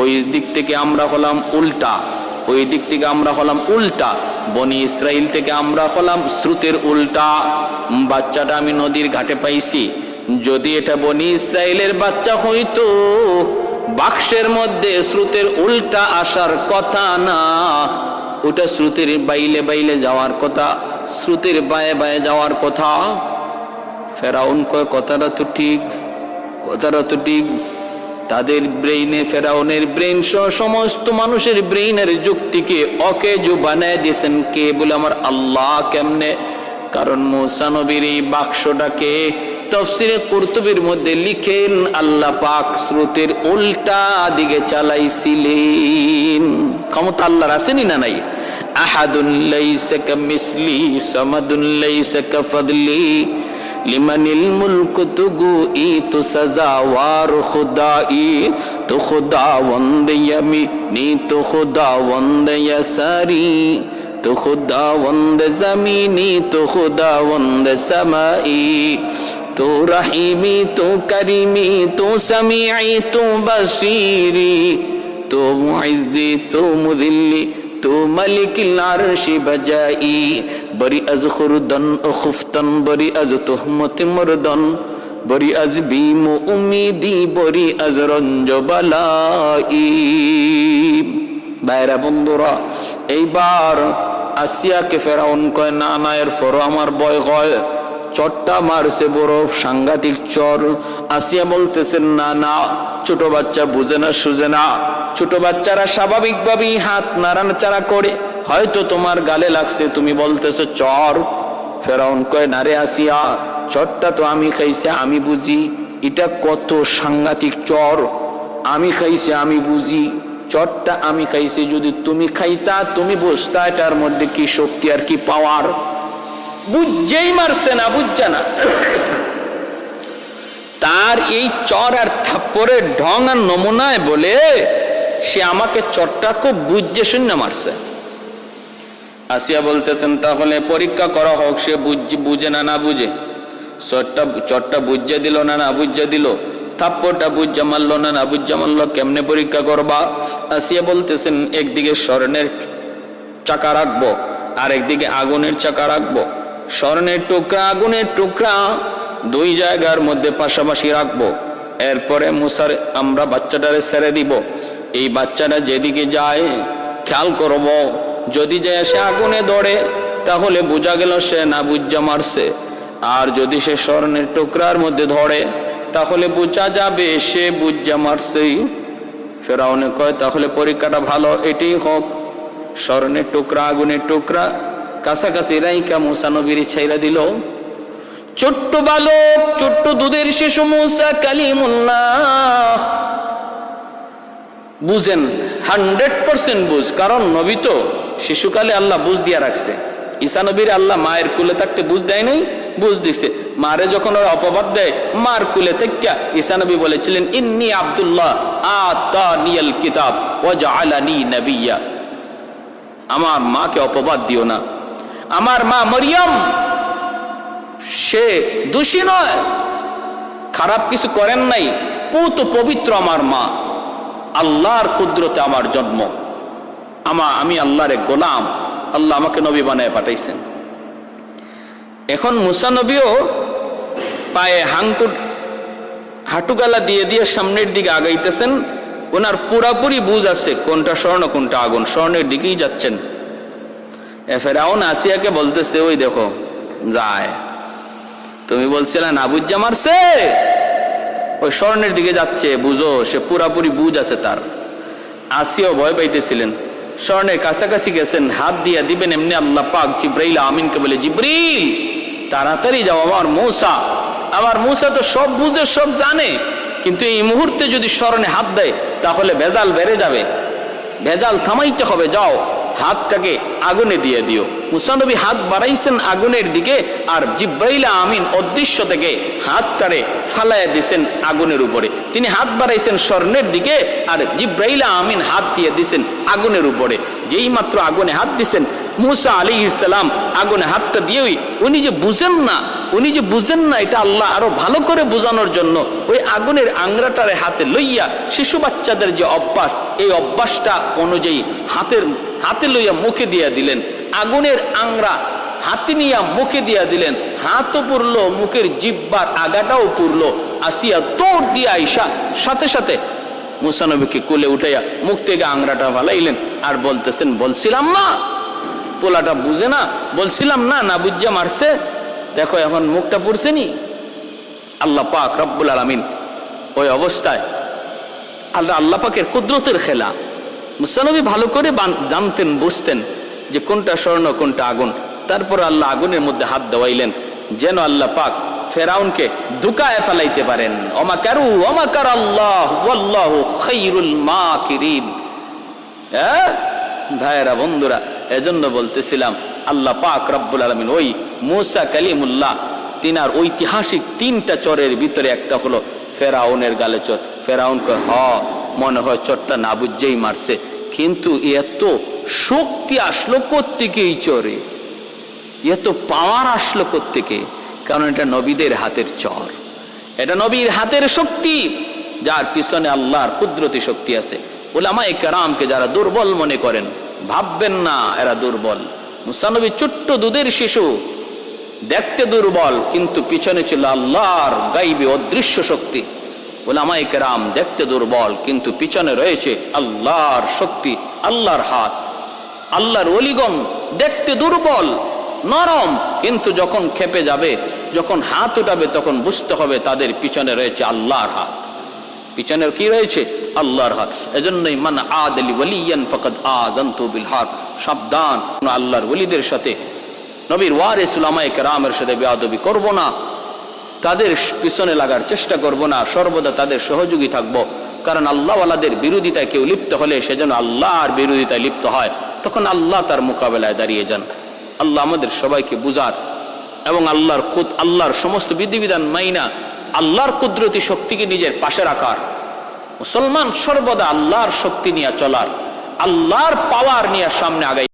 ওই দিক থেকে আমরা হলাম উল্টা, ওই দিক থেকে আমরা হলাম উল্টা, বনি ইসরাইল থেকে আমরা হলাম স্রোতের উল্টা। বাচ্চাটা আমি নদীর ঘাটে পাইছি। যদি এটা বনি ইসরাইলের বাচ্চা হইতো, বাক্সের মধ্যে স্রোতের উল্টা আসার কথা না, ওটা স্রোতের বাইলে বাইলে যাওয়ার কথা, স্রোতের বায়ে বায়ে যাওয়ার কথা। ফেরাউন কয় কথাটা তো ঠিক, কথাটা তো ঠিক। তাদের ব্রেইনে, ফেরাউনের ব্রেইন সহ সমস্ত মানুষের ব্রেইনের যুক্তিকে অকেজো বানায় দিয়েছেন কে? বলে আমার আল্লাহ। কেমনে? কারণ মূসা নবীর এই বাক্সটাকে তাফসীরে কুরতুবীর মধ্যে লিখেন আল্লাহ পাক স্রোতের উল্টা দিকে চালাইছিলেন। ক্ষমতা আল্লাহর আছেনি না নাই? আহাদুন লাইসা কামিসলি সামাদুন লাইসা কাফাদলি লিমানিল মুলকু তুগুই তু সাজাওয়ার খুদাই, তো খুদাওয়ান্দ ইয়ামিনি তো খুদাওয়ান্দ ইয়াসারি, তো খুদাওয়ান্দ জমিনি তো খুদাওয়ান্দ সামাই, তো রহিমি তো করিমি তো সামিঈ তো বসীরি, তো মুইজ্জি তো মুযিল্লি তো মালিকিল আরশি বাজাই, বরি আজ খুরদন ও খুফতন, বরি আজ তুহমত মুরদন, বরি আজ বিম উম্মিদি, বরি আজ রঞ্জ বালাই। বাইরা বন্ধুরা, এইবার আসিয়াকে ফেরাউন কয়, না না, এরপরও আমার ভয় হয়। চরটা মারছে বড় সাংঘাতিক চর। আসিয়া বলতেছেন, না না, ছোট বাচ্চা বুঝে না সুঝে না, ছোট বাচ্চারা স্বাভাবিকভাবেই হাত নাড়াচাড়া করে, হয়তো তোমার গালে লাগছে, তুমি বলতেছো চর। ফেরাউন কয়, না রে আসিয়া, চরটা তো আমি খাইছি, আমি বুঝি এটা কত সাংঘাতিক চর, আমি খাইছি, আমি বুঝি চরটা আমি খাইছি। যদি তুমি খাইতা, তুমি বুঝতা এটার মধ্যে কি শক্তি আর কি পাওয়ার। বুঝছেই মারছে না, বুঝছে না। তার এই চর আর থাপ্পড়ের ঢং আর নমুনায় বলে সে আমাকে চরটা খুব বুঝে শূন্য মারছে। আসিয়া বলতেছেন, তাহলে পরীক্ষা করা হোক, সে বুঝে না না বুঝে। চরটা বুঝে দিল না না বুঝে দিল, থাপ্পড়টা বুঝে মারলো না না বুঝে মারলো, কেমনে পরীক্ষা করবা? আসিয়া বলতেছেন, একদিকে স্বর্ণের চাকা রাখবো, আর একদিকে আগুনের চাকা রাখবো। স্বর্ণের টুকরা আগুনের টুকরা দুই জায়গার মধ্যে পাশাপাশি রাখবো। এরপরে মুসার আমরা বাচ্চাটারে ছেড়ে দিব। এই বাচ্চাটা যেদিকে যায় খেয়াল করব, যদি যায় সে আগুনে ধরে, তাহলে বোঝা গেল সে না বুঝা মারছে। আর যদি সে স্বর্ণের টুকরার মধ্যে ধরে, তাহলে বোঝা যাবে সে বুঝা মারছেই। ফেরাউনে কয়, তাহলে পরীক্ষাটা ভালো এটাই হোক। স্বর্ণের টুকরা আগুনের টুকরা কাছাকাছি রাইকা মুসা নবীর ছাইরা দিল। ছোট্ট বালক, ছোট্ট দুধের শিশু মুসা কালিমুল্লাহ বুঝেন, 100% বুঝ। কারণ নবী তো শিশুকালে আল্লাহ বুঝ দিয়া রাখছে। ঈসা নবীর আল্লাহ মায়ের কুলে থাকতে বুঝ দেয় নাই, বুঝ দিছে। মারে যখন ওরা অপবাদ দেয়, মার কুলে থেকে ঈসা নবী বলেছিলেন, ইন্নী আব্দুল্লাহ আতানিয়াল কিতাব ওয়া জাআলানি নাবিয়্যা। আমার মাকে অপবাদ দিও না, আমার মা মরিয়ম সে দোষী নয়, খারাপ কিছু করেন নাই, পুত পবিত্র আমার মা, আল্লাহর কুদরতে আমার জন্ম, আমি আল্লাহর এক গোলাম, আল্লাহ আমাকে নবী বানায় পাঠাইছেন। এখন মুসা নবীও পায়ে হাঁটুগালা দিয়ে দিয়ে সামনের দিকে আগাইতেছেন। ওনার পুরাপুরি বুঝ আছে কোনটা স্বর্ণ কোনটা আগুন, স্বর্ণের দিকেই যাচ্ছেন। ফেরাউন আসিয়াকে বলতেছে, ওই দেখো যায়, তুমি বলছিলে না বুঝা মারছে, ওই স্বর্ণের দিকে যাচ্ছে, বুঝো, সে পুরাপুরি বুঝ আছে তার। আসিয়াও ভয় পাইতেছিলেন, স্বর্ণের কাছাকাছি গেছেন, হাত দিয়া দিবেন, এমনি আল্লাহ পাক জিব্রাইল আমিনকে বলে, জিব্রিল তাড়াতাড়ি যাও, আমার মূসা তো সব বুঝে সব জানে, কিন্তু এই মুহূর্তে যদি স্মরণে হাত দেয় তাহলে ভেজাল বেড়ে যাবে, ভেজাল থামাইতে হবে, যাও হাতটাকে আগুনে দিয়ে দিও। মূসা নবী হাত বাড়াইছেন আগুনের দিকে, আর জিব্রাইল আমিন অদৃশ্য থেকে হাতটারে ফালাইয়া দিয়েছেন আগুনের উপরে। তিনি হাত বাড়াইছেন স্বর্ণের দিকে, আর জিব্রাইল আমিন হাত দিয়ে দিয়েছেন আগুনের উপরে। যেই মাত্র আগুনে হাত দিয়েছেন, মূসা আলাইহিস সালাম আগুনে হাতটা দিয়েই, উনি যে বুঝেন না এটা আল্লাহ আরো ভালো করে বোঝানোর জন্য ওই আগুনের আংরাটারে হাতে লইয়া, শিশু বাচ্চাদের যে অভ্যাস, এই অভ্যাসটা অনুযায়ী হাতে লইয়া মুখে দিয়া দিলেন, আগুনের আংরা হাতে নিয়া মুখে দিয়া দিলেন, হাতও পুরলো, মুখের জিহ্বার আগাটাও পুরলো। আসিয়া দৌড় দিয়া আইসা সাথে সাথে মূসা নবীকে কোলে উঠাইয়া মুখ থেকে আংরাটা ভালাইলেন, আর বলতেছেন, বলছিলাম না, পোলাটা বুঝে না, বলছিলাম না, না বুঝা মারছে, দেখো এখন মুখটা পড়ছে নি। আল্লাহ পাক রব্বুল আলামিন ওই অবস্থায়, আল্লাহ পাকের কুদরতের খেলা। মূসা নবী ভালো করে জানতেন, বুঝতেন যে কোনটা স্বর্ণ কোনটা আগুন। তারপর আল্লাহ আগুনের মধ্যে হাত দেওয়াইলেন, যেন আল্লাহ পাক ফেরাউনকে ধুকায় ফেলাইতে পারেন। ওমাকারু ওমাকার আল্লাহ ওয়াল্লাহু খায়রুল মাকিরিন। ভাইয়েরা, বন্ধুরা, এজন্য বলতেছিলাম আল্লাহ পাক রব্বুল আলামিন ওই মূসা কালিমুল্লাহ, তিনার ঐতিহাসিক 3টা চরের ভিতরে একটা হলো ফেরাউনের গালে চর। ফেরাউনকে মনে হয় চরটা না বুঝেই মারছে, কিন্তু এত শক্তি আসলো কোত্থেকে এই চরে, এত পাওয়ার আসলো কোত্থেকে? কারণ এটা নবীদের হাতের চর, এটা নবীর হাতের শক্তি, যার পিছনে আল্লাহর কুদরতি শক্তি আছে। উলামায়ে কেরামকে যারা দুর্বল মনে করেন, ভাববেন না এরা দুর্বল। মূসা নবী ছোট্ট দুধের শিশু, দেখতে দুর্বল, কিন্তু পিছনে ছিল আল্লাহর গাইবী অদৃশ্য শক্তি। উলামায়ে কেরাম দেখতে দুর্বল, কিন্তু পিছনে রয়েছে আল্লাহর শক্তি, আল্লাহর হাত। আল্লাহর ওলিগণ দেখতে দুর্বল, নরম, কিন্তু যখন খেপে যাবে, যখন হাত উঠাবে, তখন বুঝতে হবে তাদের পিছনে রয়েছে আল্লাহর হাত। পিছনের কি রয়েছে? আল্লাহর হাত। এজন্যই মান আদলি ওয়ালিয়ান ফাকাদ আযানতু বিল হক, সাবধান, আল্লাহর ওলিদের সাথে, নবীর ওয়ারিস উলামায়ে কেরামের সাথে বেয়াদবি করব না, তাদের পিছনে লাগার চেষ্টা করব না, সর্বদা তাদের সহযোগী থাকব। কারণ আল্লাহওয়ালাদের বিরোধিতায় কেউ লিপ্ত হলে সে যেন আল্লাহর বিরোধিতায় লিপ্ত হয়, তখন আল্লাহ তার মোকাবেলায় দাঁড়িয়ে যান। আল্লাহ আমাদের সবাইকে বুঝার এবং আল্লাহর সমস্ত বিধিবিধান মাইনা আল্লাহর কুদরতি শক্তিকে নিজের পাশে রাখার, মুসলমান সর্বদা আল্লাহর শক্তি নিয়ে চলার, আল্লাহর পাওয়ার নিয়ে সামনে আগাই।